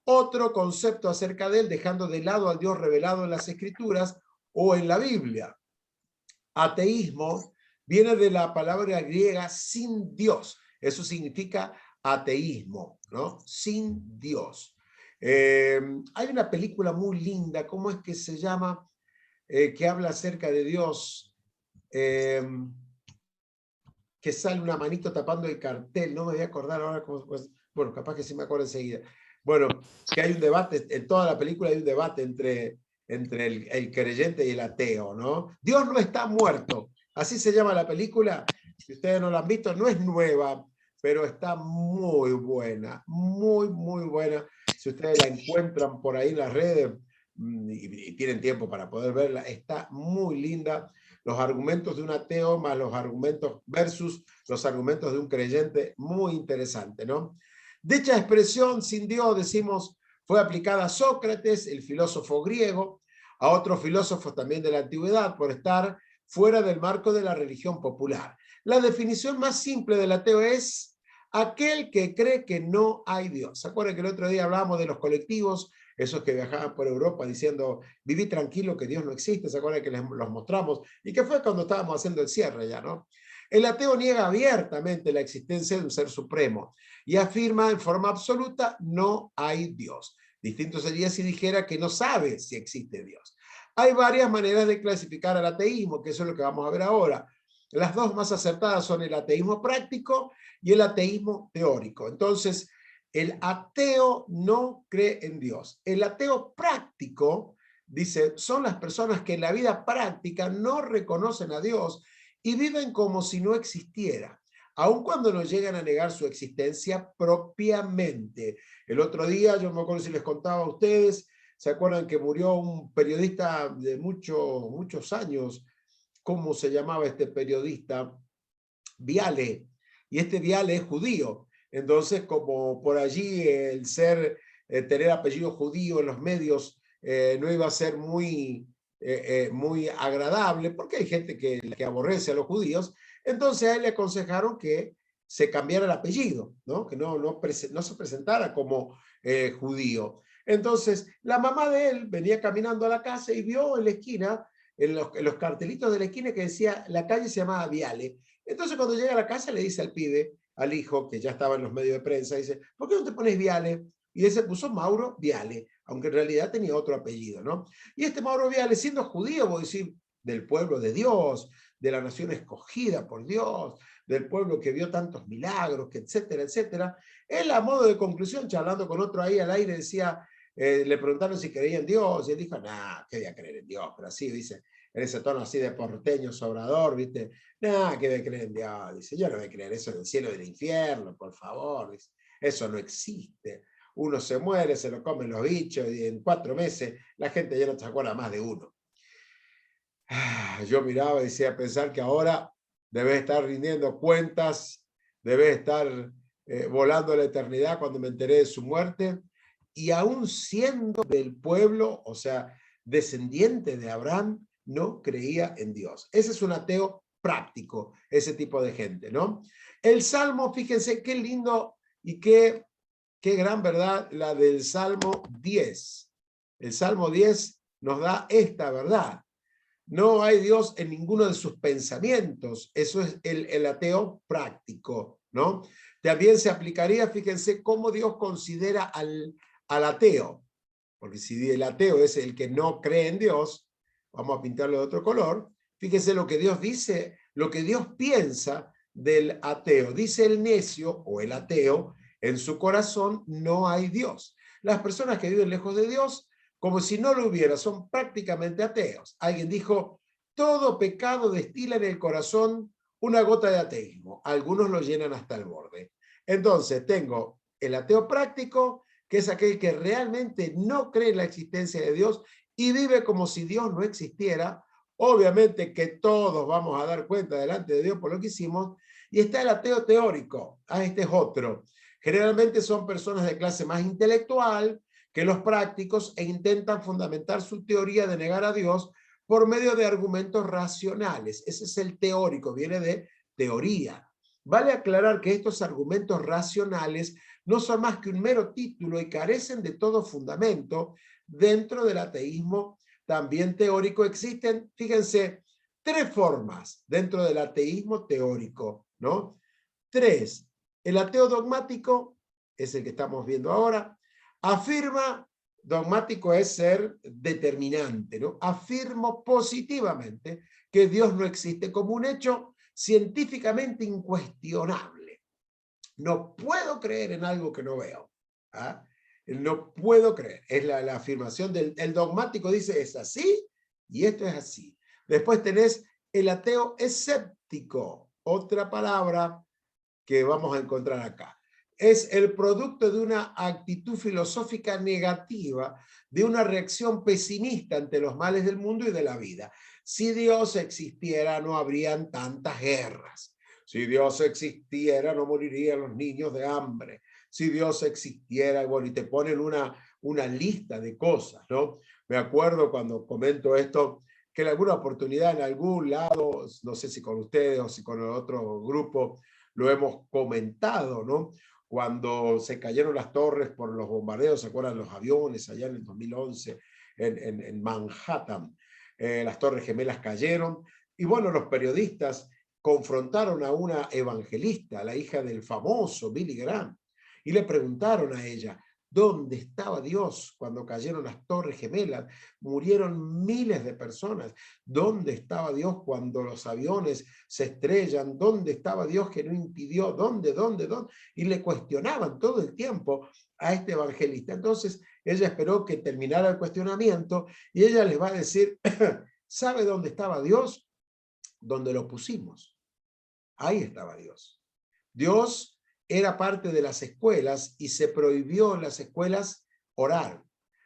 otro concepto acerca de él, dejando de lado al Dios revelado en las Escrituras o en la Biblia. Ateísmo viene de la palabra griega sin Dios, Eso significa ateísmo, ¿no? Sin Dios. Hay una película muy linda, ¿cómo es que se llama? Que habla acerca de Dios, que sale una manito tapando el cartel, no me voy a acordar ahora cómo, pues, bueno, capaz que sí me acuerdo enseguida. Bueno, que hay un debate, en toda la película hay un debate entre el creyente y el ateo, ¿no? Dios no está muerto, así se llama la película. Si ustedes no la han visto, no es nueva, pero está muy buena, muy, muy buena. Si ustedes la encuentran por ahí en las redes y tienen tiempo para poder verla, está muy linda. Los argumentos de un ateo más los argumentos versus los argumentos de un creyente, muy interesante, ¿no? Dicha expresión, sin Dios, decimos, fue aplicada a Sócrates, el filósofo griego, a otros filósofos también de la antigüedad, por estar fuera del marco de la religión popular. La definición más simple del ateo es aquel que cree que no hay Dios. ¿Se acuerdan que el otro día hablábamos de los colectivos, esos que viajaban por Europa diciendo, viví tranquilo que Dios no existe? ¿Se acuerdan que los mostramos? Y que fue cuando estábamos haciendo el cierre ya, ¿no? El ateo niega abiertamente la existencia de un ser supremo y afirma en forma absoluta, no hay Dios. Distinto sería si dijera que no sabe si existe Dios. Hay varias maneras de clasificar al ateísmo, que eso es lo que vamos a ver ahora. Las dos más acertadas son el ateísmo práctico y el ateísmo teórico. Entonces, el ateo no cree en Dios. El ateo práctico, dice, son las personas que en la vida práctica no reconocen a Dios y viven como si no existiera, aun cuando no llegan a negar su existencia propiamente. El otro día, yo no me acuerdo si les contaba a ustedes, ¿se acuerdan que murió un periodista de muchos años? ¿Cómo se llamaba este periodista? Viale. Y este Viale es judío. Entonces, como por allí el tener apellido judío en los medios no iba a ser muy agradable, porque hay gente que aborrece a los judíos, entonces a él le aconsejaron que se cambiara el apellido, ¿no? Que no se presentara como judío. Entonces, la mamá de él venía caminando a la casa y vio en la esquina, en los cartelitos de la esquina, que decía, la calle se llamaba Viale. Entonces, cuando llega a la casa, le dice al pibe, al hijo, que ya estaba en los medios de prensa, dice, ¿por qué no te pones Viale? Y él se puso Mauro Viale, aunque en realidad tenía otro apellido, ¿no? Y este Mauro Viale, siendo judío, voy a decir, del pueblo de Dios, de la nación escogida por Dios, del pueblo que vio tantos milagros, que etcétera, etcétera, él a modo de conclusión, charlando con otro ahí al aire, decía, le preguntaron si creía en Dios, y él dijo, nah, ¿qué voy a creer en Dios? Pero así, dice, en ese tono así de porteño, sobrador, ¿viste? Nah, ¿qué voy a creer en Dios? Dice, yo no voy a creer eso en el cielo y en el infierno, por favor, dice, eso no existe. Uno se muere, se lo comen los bichos y en 4 meses la gente ya no se acuerda más de uno. Yo miraba y decía, pensar que ahora debe estar rindiendo cuentas, debe estar volando a la eternidad cuando me enteré de su muerte, y aún siendo del pueblo, o sea, descendiente de Abraham, no creía en Dios. Ese es un ateo práctico, ese tipo de gente, ¿no? El Salmo, fíjense qué lindo y qué gran verdad la del Salmo 10. El Salmo 10 nos da esta verdad. No hay Dios en ninguno de sus pensamientos. Eso es el ateo práctico, ¿no? También se aplicaría, fíjense, cómo Dios considera al ateo. Porque si el ateo es el que no cree en Dios, vamos a pintarlo de otro color, fíjense lo que Dios dice, lo que Dios piensa del ateo. Dice el necio o el ateo, en su corazón no hay Dios. Las personas que viven lejos de Dios, como si no lo hubiera, son prácticamente ateos. Alguien dijo, todo pecado destila en el corazón una gota de ateísmo. Algunos lo llenan hasta el borde. Entonces, tengo el ateo práctico, que es aquel que realmente no cree en la existencia de Dios y vive como si Dios no existiera. Obviamente que todos vamos a dar cuenta delante de Dios por lo que hicimos. Y está el ateo teórico. Este es otro. Generalmente son personas de clase más intelectual que los prácticos e intentan fundamentar su teoría de negar a Dios por medio de argumentos racionales. Ese es el teórico, viene de teoría. Vale aclarar que estos argumentos racionales no son más que un mero título y carecen de todo fundamento. Dentro del ateísmo también teórico existen, fíjense, 3 formas dentro del ateísmo teórico, ¿no? 3. El ateo dogmático es el que estamos viendo ahora. Afirma, dogmático es ser determinante, ¿no? Afirmo positivamente que Dios no existe como un hecho científicamente incuestionable. No puedo creer en algo que no veo. ¿Ah? No puedo creer. Es la afirmación del el dogmático, dice es así y esto es así. Después tenés el ateo escéptico, otra palabra que vamos a encontrar acá. Es el producto de una actitud filosófica negativa, de una reacción pesimista ante los males del mundo y de la vida. Si Dios existiera, no habrían tantas guerras. Si Dios existiera, no morirían los niños de hambre. Si Dios existiera, bueno, y te ponen una lista de cosas, ¿no? Me acuerdo cuando comento esto, que en alguna oportunidad, en algún lado, no sé si con ustedes o si con el otro grupo, lo hemos comentado, ¿no? Cuando se cayeron las torres por los bombardeos, ¿se acuerdan los aviones allá en el 2011 en Manhattan? Las torres gemelas cayeron y bueno, los periodistas confrontaron a una evangelista, la hija del famoso Billy Graham, y le preguntaron a ella, ¿dónde estaba Dios cuando cayeron las torres gemelas? Murieron miles de personas. ¿Dónde estaba Dios cuando los aviones se estrellan? ¿Dónde estaba Dios que no impidió? ¿Dónde? Y le cuestionaban todo el tiempo a este evangelista. Entonces ella esperó que terminara el cuestionamiento y ella les va a decir, ¿sabe dónde estaba Dios? Donde lo pusimos. Ahí estaba Dios. Dios era parte de las escuelas y se prohibió en las escuelas orar.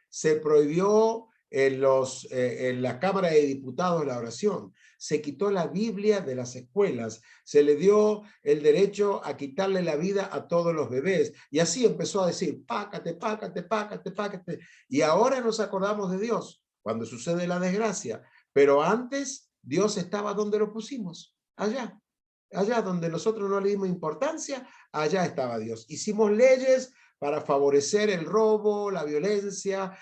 Se prohibió en la Cámara de Diputados la oración. Se quitó la Biblia de las escuelas. Se le dio el derecho a quitarle la vida a todos los bebés. Y así empezó a decir, pácate, pácate, pácate, pácate. Y ahora nos acordamos de Dios cuando sucede la desgracia. Pero antes Dios estaba donde lo pusimos, allá. Allá donde nosotros no le dimos importancia, allá estaba Dios. Hicimos leyes para favorecer el robo, la violencia,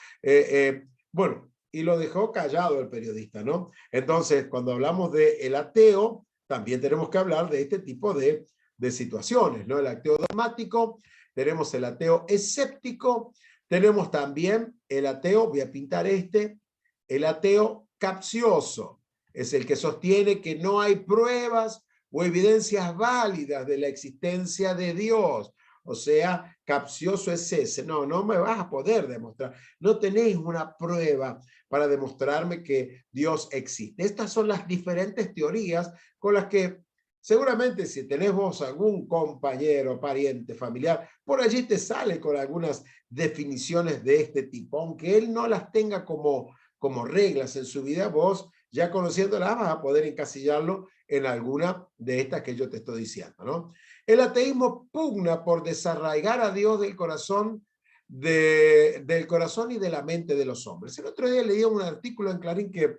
bueno, y lo dejó callado el periodista, ¿no? Entonces, cuando hablamos del ateo, también tenemos que hablar de este tipo de situaciones, ¿no? El ateo dogmático, tenemos el ateo escéptico, tenemos también el ateo, voy a pintar el ateo capcioso, es el que sostiene que no hay pruebas o evidencias válidas de la existencia de Dios. O sea, capcioso es ese. No, no me vas a poder demostrar. No tenéis una prueba para demostrarme que Dios existe. Estas son las diferentes teorías con las que seguramente si tenés vos algún compañero, pariente, familiar, por allí te sale con algunas definiciones de este tipo. Aunque él no las tenga como reglas en su vida, vos ya conociéndolas vas a poder encasillarlo en alguna de estas que yo te estoy diciendo, ¿no? El ateísmo pugna por desarraigar a Dios del corazón, del corazón y de la mente de los hombres. El otro día leí un artículo en Clarín que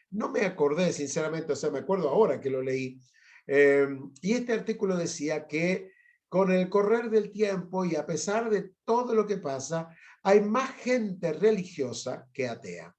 no me acordé, sinceramente, o sea, me acuerdo ahora que lo leí, y este artículo decía que con el correr del tiempo y a pesar de todo lo que pasa, hay más gente religiosa que atea.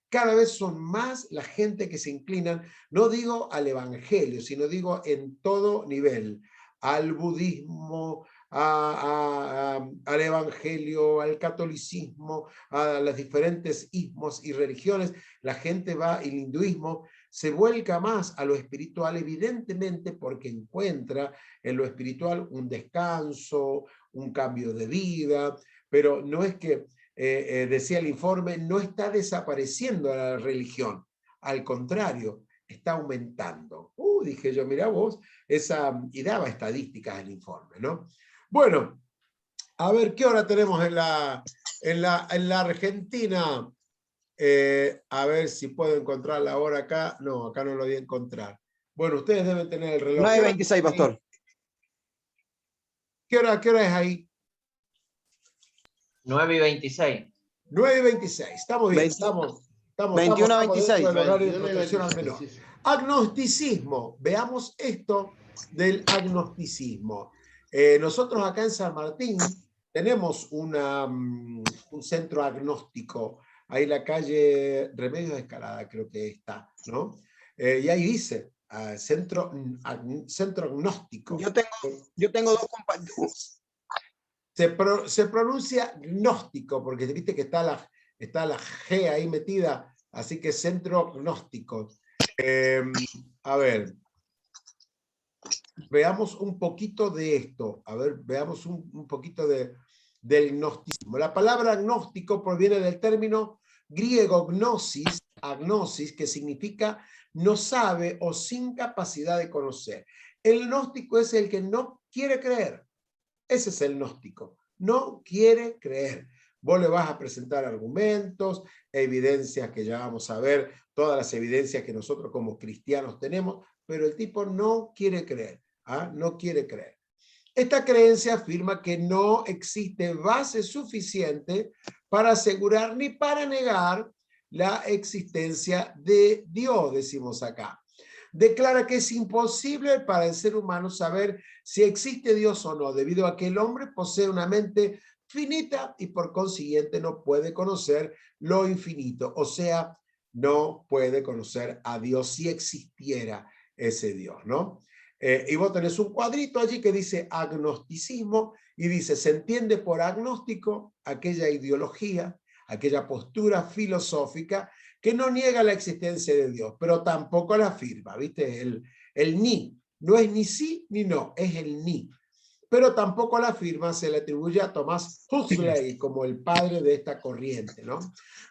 Cada vez son más la gente que se inclinan, no digo al evangelio, sino digo en todo nivel, al budismo, al evangelio, al catolicismo, a los diferentes ismos y religiones. La gente va, el hinduismo se vuelca más a lo espiritual, evidentemente porque encuentra en lo espiritual un descanso, un cambio de vida, pero no es que decía el informe, no está desapareciendo la religión, al contrario, está aumentando. Dije yo, mira vos, y daba estadísticas el informe, ¿no? Bueno, a ver, ¿qué hora tenemos en la Argentina? A ver si puedo encontrar la hora acá. No, acá no lo voy a encontrar. Bueno, ustedes deben tener el reloj. 9:26, pastor. ¿Qué hora es ahí? 9:26. 9:26. Estamos bien, estamos 21:26. dentro del horario de protección al menor. Agnosticismo. Veamos esto del agnosticismo. Nosotros acá en San Martín tenemos un centro agnóstico. Ahí en la calle Remedios de Escalada creo que está, ¿no? Y ahí centro gnóstico. Yo tengo dos compañeros. Se pronuncia gnóstico, porque viste que está la G ahí metida, así que centro gnóstico. A ver, veamos un poquito de esto. A ver, veamos un poquito del gnosticismo. La palabra gnóstico proviene del término griego gnosis, agnosis, que significa no sabe o sin capacidad de conocer. El gnóstico es el que no quiere creer. Ese es el gnóstico. No quiere creer. Vos le vas a presentar argumentos, evidencias que ya vamos a ver, todas las evidencias que nosotros como cristianos tenemos, pero el tipo no quiere creer. No quiere creer. Esta creencia afirma que no existe base suficiente para asegurar ni para negar la existencia de Dios, decimos acá. Declara que es imposible para el ser humano saber si existe Dios o no, debido a que el hombre posee una mente finita y por consiguiente no puede conocer lo infinito, o sea, no puede conocer a Dios si existiera ese Dios, ¿no? Y vos tenés un cuadrito allí que dice agnosticismo y dice, se entiende por agnóstico aquella ideología, aquella postura filosófica que no niega la existencia de Dios, pero tampoco la afirma, ¿viste? El ni, no es ni sí ni no, es el ni. Pero tampoco la afirma, se le atribuye a Thomas Huxley como el padre de esta corriente, ¿no?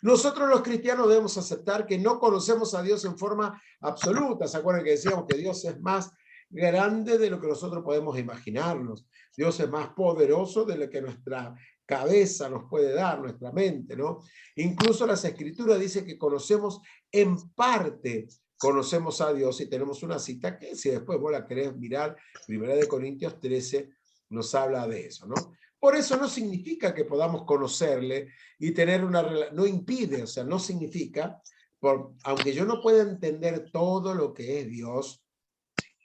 Nosotros los cristianos debemos aceptar que no conocemos a Dios en forma absoluta. ¿Se acuerdan que decíamos que Dios es más grande de lo que nosotros podemos imaginarnos? Dios es más poderoso de lo que nuestra cabeza nos puede dar, nuestra mente, ¿no? Incluso las escrituras dicen que conocemos en parte, conocemos a Dios, y tenemos una cita que si después vos la querés mirar, 1 Corintios 13 nos habla de eso, ¿no? Por eso no significa que podamos conocerle y tener una relación, no impide, o sea, no significa, aunque yo no pueda entender todo lo que es Dios,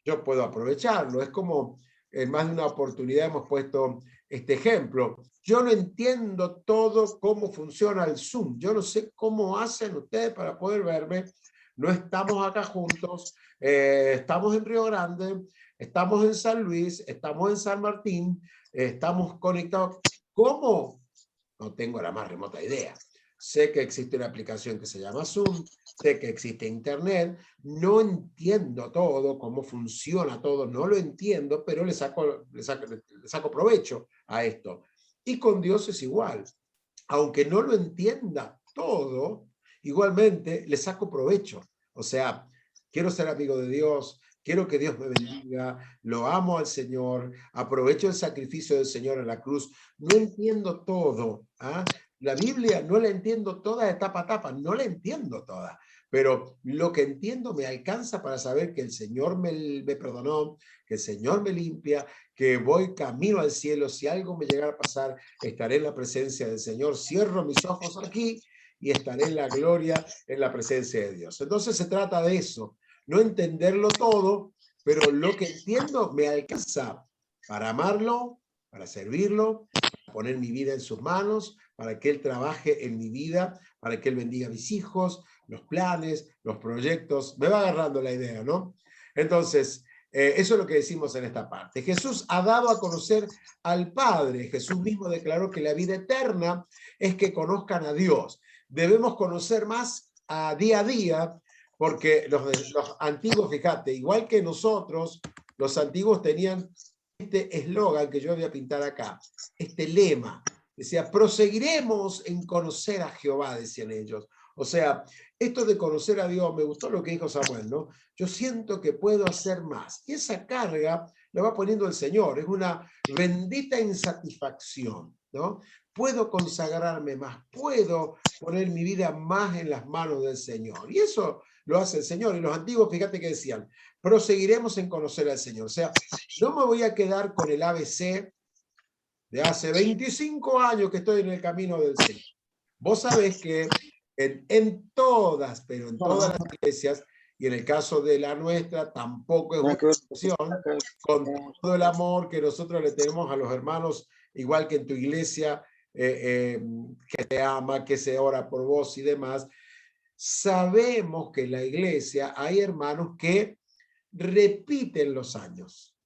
yo puedo aprovecharlo. Es como en más de una oportunidad hemos puesto este ejemplo. Yo no entiendo todo cómo funciona el Zoom. Yo no sé cómo hacen ustedes para poder verme. No estamos acá juntos. Estamos en Río Grande, estamos en San Luis, estamos en San Martín, estamos conectados. ¿Cómo? No tengo la más remota idea. Sé que existe una aplicación que se llama Zoom, sé que existe Internet, no entiendo todo, cómo funciona todo, no lo entiendo, pero le saco provecho a esto. Y con Dios es igual. Aunque no lo entienda todo, igualmente le saco provecho. O sea, quiero ser amigo de Dios, quiero que Dios me bendiga, lo amo al Señor, aprovecho el sacrificio del Señor en la cruz. No entiendo todo, La Biblia no la entiendo toda de tapa a tapa, no la entiendo toda, pero lo que entiendo me alcanza para saber que el Señor me perdonó, que el Señor me limpia, que voy camino al cielo. Si algo me llegara a pasar, estaré en la presencia del Señor. Cierro mis ojos aquí y estaré en la gloria, en la presencia de Dios. Entonces se trata de eso, no entenderlo todo, pero lo que entiendo me alcanza para amarlo, para servirlo, para poner mi vida en sus manos, para que Él trabaje en mi vida, para que Él bendiga a mis hijos, los planes, los proyectos. Me va agarrando la idea, ¿no? Entonces, eso es lo que decimos en esta parte. Jesús ha dado a conocer al Padre. Jesús mismo declaró que la vida eterna es que conozcan a Dios. Debemos conocer más día a día, porque los antiguos, fíjate, igual que nosotros, los antiguos tenían este eslogan que yo voy a pintar acá, este lema. Decía, proseguiremos en conocer a Jehová, decían ellos. O sea, esto de conocer a Dios, me gustó lo que dijo Samuel, ¿no? Yo siento que puedo hacer más. Y esa carga la va poniendo el Señor. Es una bendita insatisfacción, ¿no? Puedo consagrarme más, puedo poner mi vida más en las manos del Señor. Y eso lo hace el Señor. Y los antiguos, fíjate que decían, proseguiremos en conocer al Señor. O sea, no me voy a quedar con el ABC de hace 25 años que estoy en el camino del Señor. Vos sabés que en todas, pero en todas las iglesias, y en el caso de la nuestra, tampoco es una excepción, con todo el amor que nosotros le tenemos a los hermanos, igual que en tu iglesia, que te ama, que se ora por vos y demás, sabemos que en la iglesia hay hermanos que repiten los años.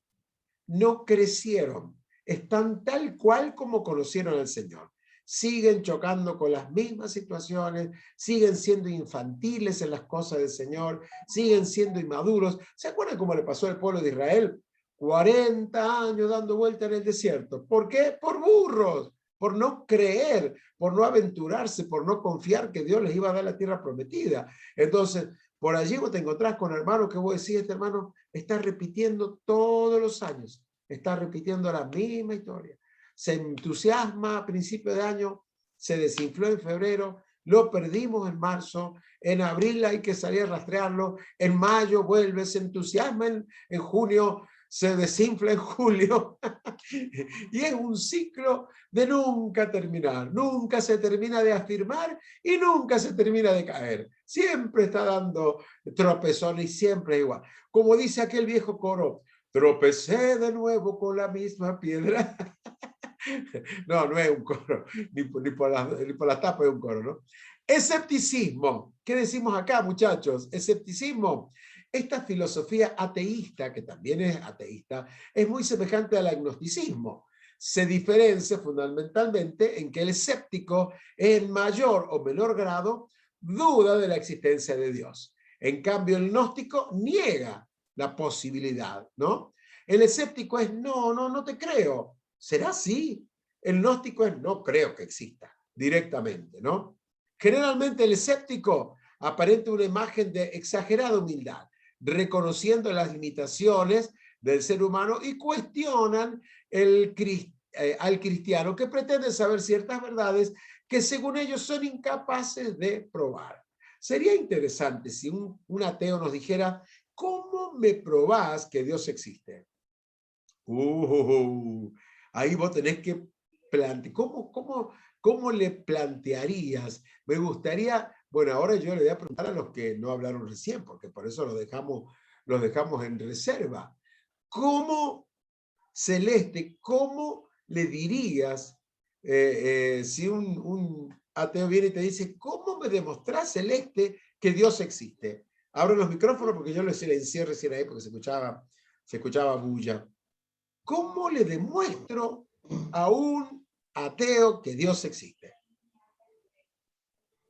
No crecieron. Están tal cual como conocieron al Señor. Siguen chocando con las mismas situaciones, siguen siendo infantiles en las cosas del Señor, siguen siendo inmaduros. ¿Se acuerdan cómo le pasó al pueblo de Israel? 40 años dando vuelta en el desierto. ¿Por qué? Por burros, por no creer, por no aventurarse, por no confiar que Dios les iba a dar la tierra prometida. Entonces, por allí vos te encontrás con hermanos que vos decís, este hermano está repitiendo todos los años, está repitiendo la misma historia. Se entusiasma a principio de año, se desinfló en febrero, lo perdimos en marzo, en abril hay que salir a rastrearlo, en mayo vuelve, se entusiasma en junio, se desinfla en julio, y es un ciclo de nunca terminar, nunca se termina de afirmar y nunca se termina de caer. Siempre está dando tropezones y siempre es igual. Como dice aquel viejo coro, tropecé de nuevo con la misma piedra. No, no es un coro, ni por las tapas es un coro, ¿no? Escepticismo. ¿Qué decimos acá, muchachos? Escepticismo. Esta filosofía ateísta, que también es ateísta, es muy semejante al agnosticismo. Se diferencia fundamentalmente en que el escéptico, en mayor o menor grado, duda de la existencia de Dios. En cambio, el gnóstico niega la posibilidad, ¿no? El escéptico es, no te creo. ¿Será así? El gnóstico es, no creo que exista, directamente, ¿no? Generalmente el escéptico aparenta una imagen de exagerada humildad, reconociendo las limitaciones del ser humano y cuestionan al cristiano que pretende saber ciertas verdades que según ellos son incapaces de probar. Sería interesante si un ateo nos dijera, ¿cómo me probás que Dios existe? Ahí vos tenés que plantear, ¿cómo le plantearías? Me gustaría, bueno, ahora yo le voy a preguntar a los que no hablaron recién, porque por eso los dejamos en reserva. ¿Cómo, Celeste, cómo le dirías si un ateo viene y te dice, ¿cómo me demostrás, Celeste, que Dios existe? Abro los micrófonos porque yo lo silencié recién ahí porque se escuchaba bulla. ¿Cómo le demuestro a un ateo que Dios existe?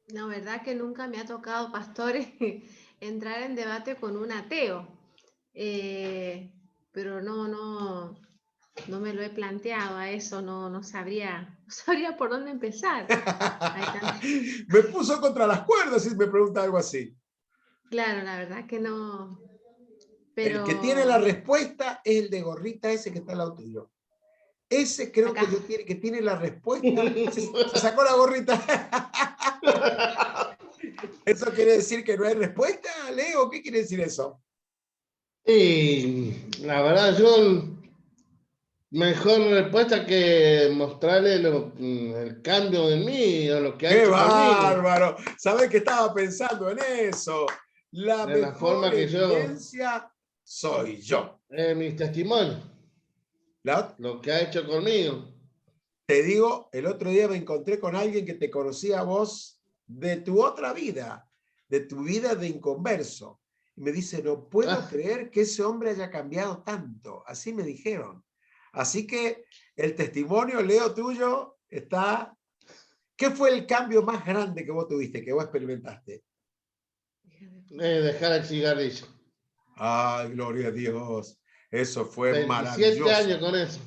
La verdad que nunca me ha tocado, pastores, entrar en debate con un ateo. Pero no me lo he planteado a eso, no sabría por dónde empezar. Me puso contra las cuerdas si me pregunta algo así. Claro, la verdad que no. Pero... El que tiene la respuesta es el de gorrita ese que está al lado tuyo. Ese creo Acá. que tiene la respuesta. Se sacó la gorrita. ¿Eso quiere decir que no hay respuesta, Leo? ¿Qué quiere decir eso? Y la verdad, yo mejor respuesta que mostrarle el cambio en mí o lo que ha ¡Qué hecho bárbaro! ¿Sabes que estaba pensando en eso? La de la mejor forma que yo, evidencia soy yo. mis testimonios, lo que ha hecho conmigo. Te digo, el otro día me encontré con alguien que te conocía a vos de tu otra vida, de tu vida de inconverso. Y me dice, no puedo creer que ese hombre haya cambiado tanto. Así me dijeron. Así que el testimonio, Leo, tuyo está... ¿Qué fue el cambio más grande que vos tuviste, que vos experimentaste? Dejar el cigarrillo. Ay, gloria a Dios. Eso fue 27 maravilloso. años con eso.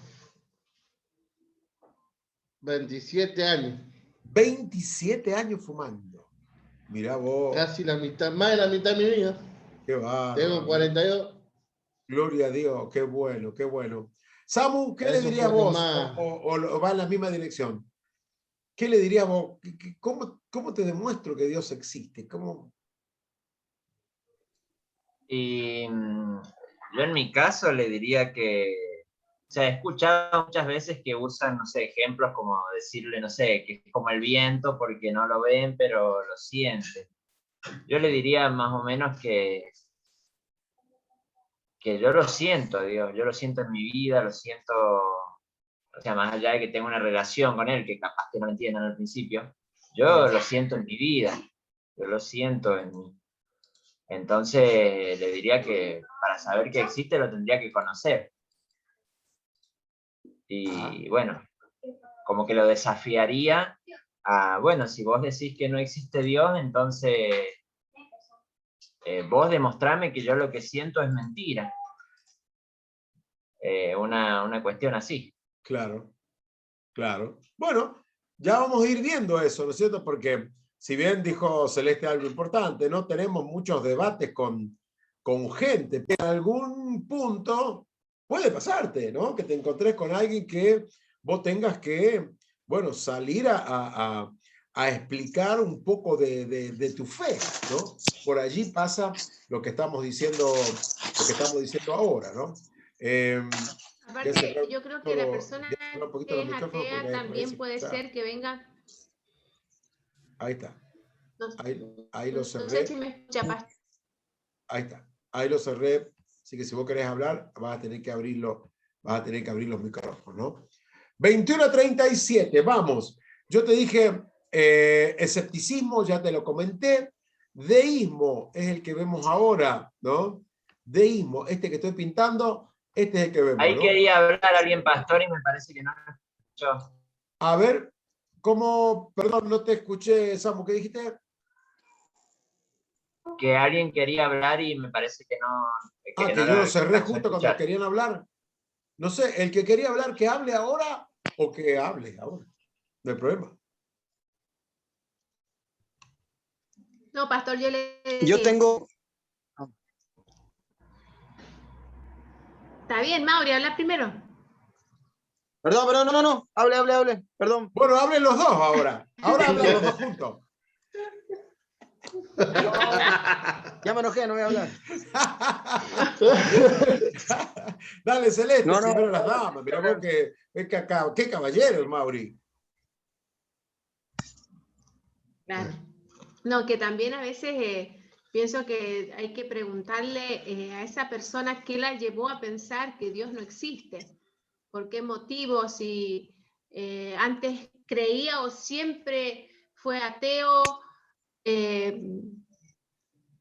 27 años. 27 años fumando. Mirá vos. Casi la mitad, más de la mitad de mi vida. Qué bárbaro. Tengo 42. Gloria a Dios, qué bueno, qué bueno. Samu, ¿qué le Eso dirías fue lo vos? más... O va en la misma dirección. ¿Qué le dirías vos? ¿Cómo te demuestro que Dios existe? ¿Cómo? Y yo en mi caso le diría que, o sea, he escuchado muchas veces que usan, no sé, ejemplos como decirle, no sé, que es como el viento porque no lo ven, pero lo sienten. Yo le diría más o menos que yo lo siento, Dios, yo lo siento en mi vida, lo siento, o sea, más allá de que tenga una relación con él, que capaz que no lo entiendan al principio, yo lo siento en mi vida, yo lo siento en Entonces le diría que para saber que existe lo tendría que conocer. Y bueno, como que lo desafiaría a, bueno, si vos decís que no existe Dios, entonces vos demostrame que yo lo que siento es mentira. Una cuestión así. Claro, claro. Bueno, ya vamos a ir viendo eso, ¿no es cierto? Porque si bien dijo Celeste algo importante, no tenemos muchos debates con gente, pero en algún punto puede pasarte, ¿no? Que te encontres con alguien que vos tengas que, bueno, salir a explicar un poco de tu fe, ¿no? Por allí pasa lo que estamos diciendo ahora, ¿no? Aparte, yo creo que la persona un poquito que los es micrófonos porque atea ahí parece también que puede está. ser que venga. Ahí está. No, Ahí lo no sé cerré. si me escucha, Pastor. Ahí está. Ahí lo cerré. Así que si vos querés hablar, vas a tener que abrir los micrófonos, ¿no? 21:37, vamos. Yo te dije, escepticismo, ya te lo comenté. Deísmo es el que vemos ahora, ¿no? Deísmo, este que estoy pintando, este es el que vemos, Ahí ¿no? quería hablar alguien, Pastor, y me parece que no lo escuchó. A ver, ¿cómo? Perdón, no te escuché, Samu, ¿qué dijiste? Que alguien quería hablar y me parece que no. Que no yo lo cerré alcanzó a justo cuando escuchar. querían hablar. No sé, el que quería hablar, que hable ahora o que hable ahora. No hay problema. No, Pastor, yo le decía. Yo tengo... Está bien, Mauri, habla primero. Perdón, no. Hable. Perdón. Bueno, hablen los dos ahora. Ahora hablan los dos juntos. Ya me enojé, no voy a hablar. Dale, Celeste, No. primero las damas. Mira vos que qué caballero el Mauri. Claro. No, que también a veces pienso que hay que preguntarle a esa persona qué la llevó a pensar que Dios no existe. ¿Por qué motivo? Si antes creía o siempre fue ateo.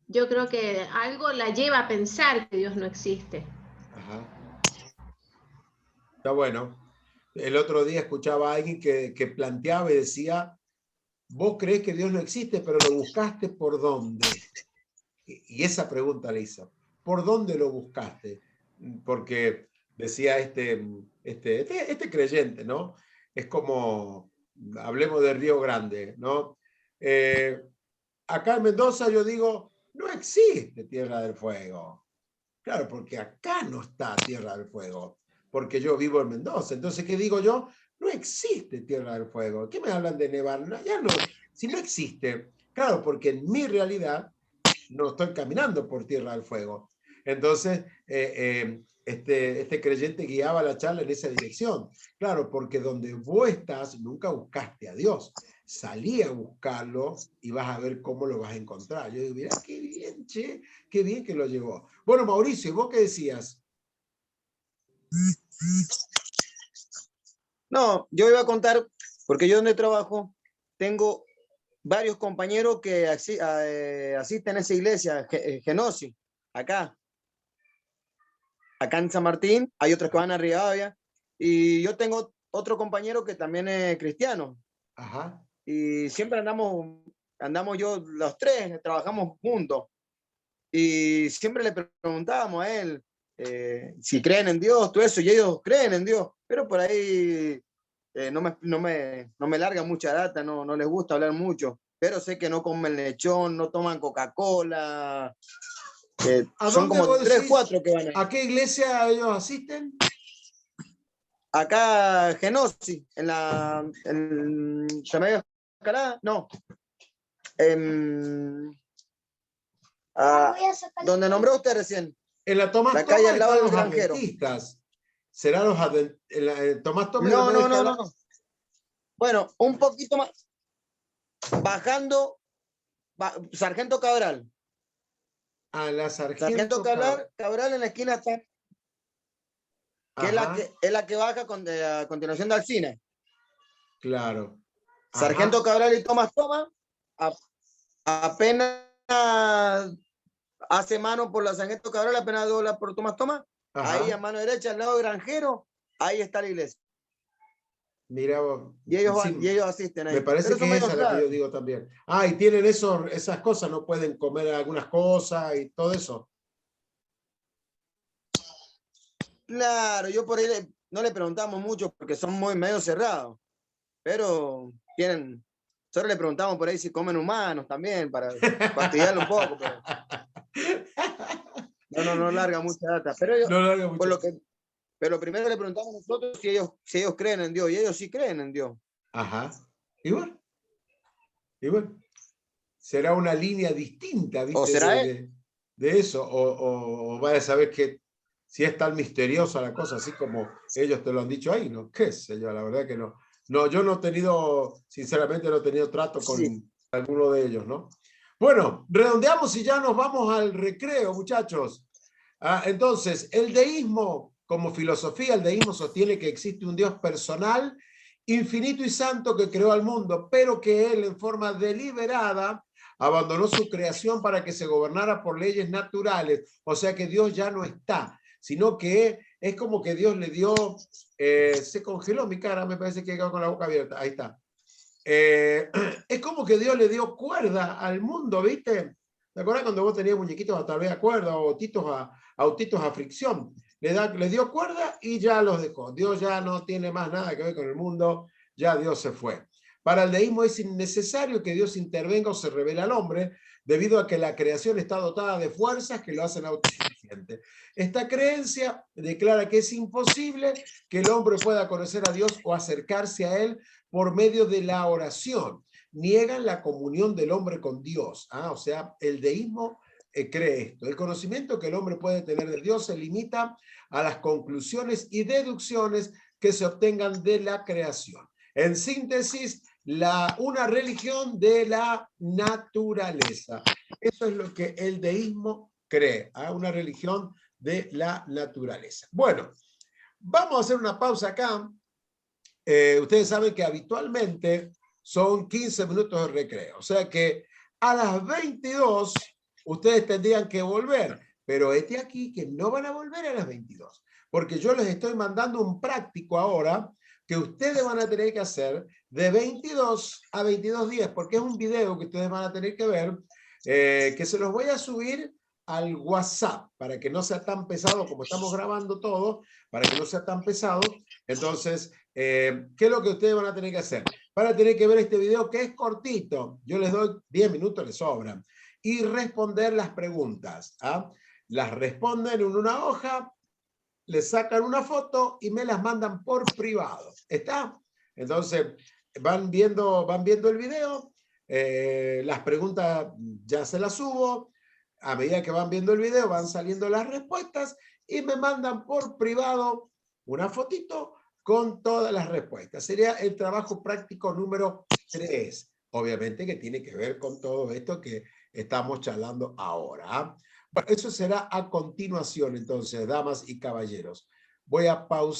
Yo creo que algo la lleva a pensar que Dios no existe. Ajá. Está bueno. El otro día escuchaba a alguien que planteaba y decía, vos creés que Dios no existe, pero lo buscaste ¿por dónde? Y esa pregunta le hizo, ¿por dónde lo buscaste? Porque decía este creyente, ¿no? Es como, hablemos de Río Grande, ¿no? Acá en Mendoza yo digo, no existe Tierra del Fuego. Claro, porque acá no está Tierra del Fuego, porque yo vivo en Mendoza. Entonces, ¿qué digo yo? No existe Tierra del Fuego. ¿Qué me hablan de nevar? No, ya no, si no existe, claro, porque en mi realidad no estoy caminando por Tierra del Fuego. Entonces, este creyente guiaba la charla en esa dirección. Claro, porque donde vos estás, nunca buscaste a Dios. Salí a buscarlo y vas a ver cómo lo vas a encontrar. Yo digo, mira, qué bien, che, qué bien que lo llevó. Bueno, Mauricio, ¿vos qué decías? No, yo iba a contar, porque yo donde trabajo tengo varios compañeros que asisten a esa iglesia, Genosis, acá en San Martín, hay otros que van a Rivadavia, y yo tengo otro compañero que también es cristiano. Ajá. Y siempre andamos yo los tres, trabajamos juntos. Y siempre le preguntábamos a él si creen en Dios, todo eso, y ellos creen en Dios, pero por ahí no me larga mucha data, no les gusta hablar mucho, pero sé que no comen lechón, no toman Coca-Cola. Son como 3, 4 que van ahí. ¿A qué iglesia ellos asisten? Acá, Genosis, no. Donde nombró usted recién. En la Tomás La calle Toma al lado están del los granjero. adventistas. ¿Será los adventistas? Tomás Toma. No. Bueno, un poquito más. Bajando, Sargento Cabral. A la Sargento Cabral en la esquina está. Que es la que baja a continuación de Alcina. Claro. Ajá. Sargento Cabral y Tomás Toma, apenas hace mano por la Sargento Cabral, apenas dobla por Tomás Tomás. Ajá. Ahí a mano derecha, al lado de Granjero, ahí está la iglesia. Mira, Y ellos, sí, y ellos asisten ahí. me parece Pero que son es esa medio la que yo raros. digo también. Ah, y tienen esas cosas, no pueden comer algunas cosas y todo eso. Claro, yo por ahí no le preguntamos mucho porque son muy medio cerrados, pero tienen, solo le preguntamos por ahí si comen humanos también, para fastidiarlo un poco, pero no larga mucha data. Pero ellos, No larga mucho. por lo que, pero primero le preguntamos nosotros si ellos creen en Dios, y ellos sí creen en Dios. Ajá. Y bueno, será una línea distinta, ¿viste? ¿O será él? De eso, o vaya a saber que si es tan misteriosa la cosa, así como ellos te lo han dicho ahí, ¿no? Qué sé yo, la verdad que no. No, yo no he tenido, sinceramente no he tenido trato con alguno de ellos, ¿no? Bueno, redondeamos y ya nos vamos al recreo, muchachos. Entonces, el deísmo, como filosofía, el deísmo sostiene que existe un Dios personal, infinito y santo que creó al mundo, pero que él en forma deliberada abandonó su creación para que se gobernara por leyes naturales. O sea que Dios ya no está, sino que es como que Dios le dio, se congeló mi cara, me parece que quedó con la boca abierta, ahí está. Es como que Dios le dio cuerda al mundo, ¿viste? ¿Te acuerdas cuando vos tenías muñequitos a través de cuerda o autitos a fricción? Le dio cuerda y ya los dejó. Dios ya no tiene más nada que ver con el mundo, ya Dios se fue. Para el deísmo es innecesario que Dios intervenga o se revele al hombre, debido a que la creación está dotada de fuerzas que lo hacen autosuficiente. Esta creencia declara que es imposible que el hombre pueda conocer a Dios o acercarse a él por medio de la oración. Niegan la comunión del hombre con Dios. O sea, el deísmo cree esto. El conocimiento que el hombre puede tener de Dios se limita a las conclusiones y deducciones que se obtengan de la creación. En síntesis, una religión de la naturaleza. Eso es lo que el deísmo cree, una religión de la naturaleza. Bueno, vamos a hacer una pausa acá. Ustedes saben que habitualmente son 15 minutos de recreo, o sea que a las 22 ustedes tendrían que volver, pero este aquí que no van a volver a las 22, porque yo les estoy mandando un práctico ahora que ustedes van a tener que hacer de 22 a 22:10, porque es un video que ustedes van a tener que ver, que se los voy a subir al WhatsApp, para que no sea tan pesado como estamos grabando todo, para que no sea tan pesado. Entonces, ¿qué es lo que ustedes van a tener que hacer? Van a tener que ver este video que es cortito, yo les doy 10 minutos, les sobran, y responder las preguntas. Las responden en una hoja, les sacan una foto y me las mandan por privado. ¿Está? Entonces, van viendo el video, las preguntas ya se las subo, a medida que van viendo el video van saliendo las respuestas y me mandan por privado una fotito con todas las respuestas. Sería el trabajo práctico número 3. Obviamente que tiene que ver con todo esto que estamos charlando ahora. Bueno, eso será a continuación, entonces, damas y caballeros. Voy a pausar.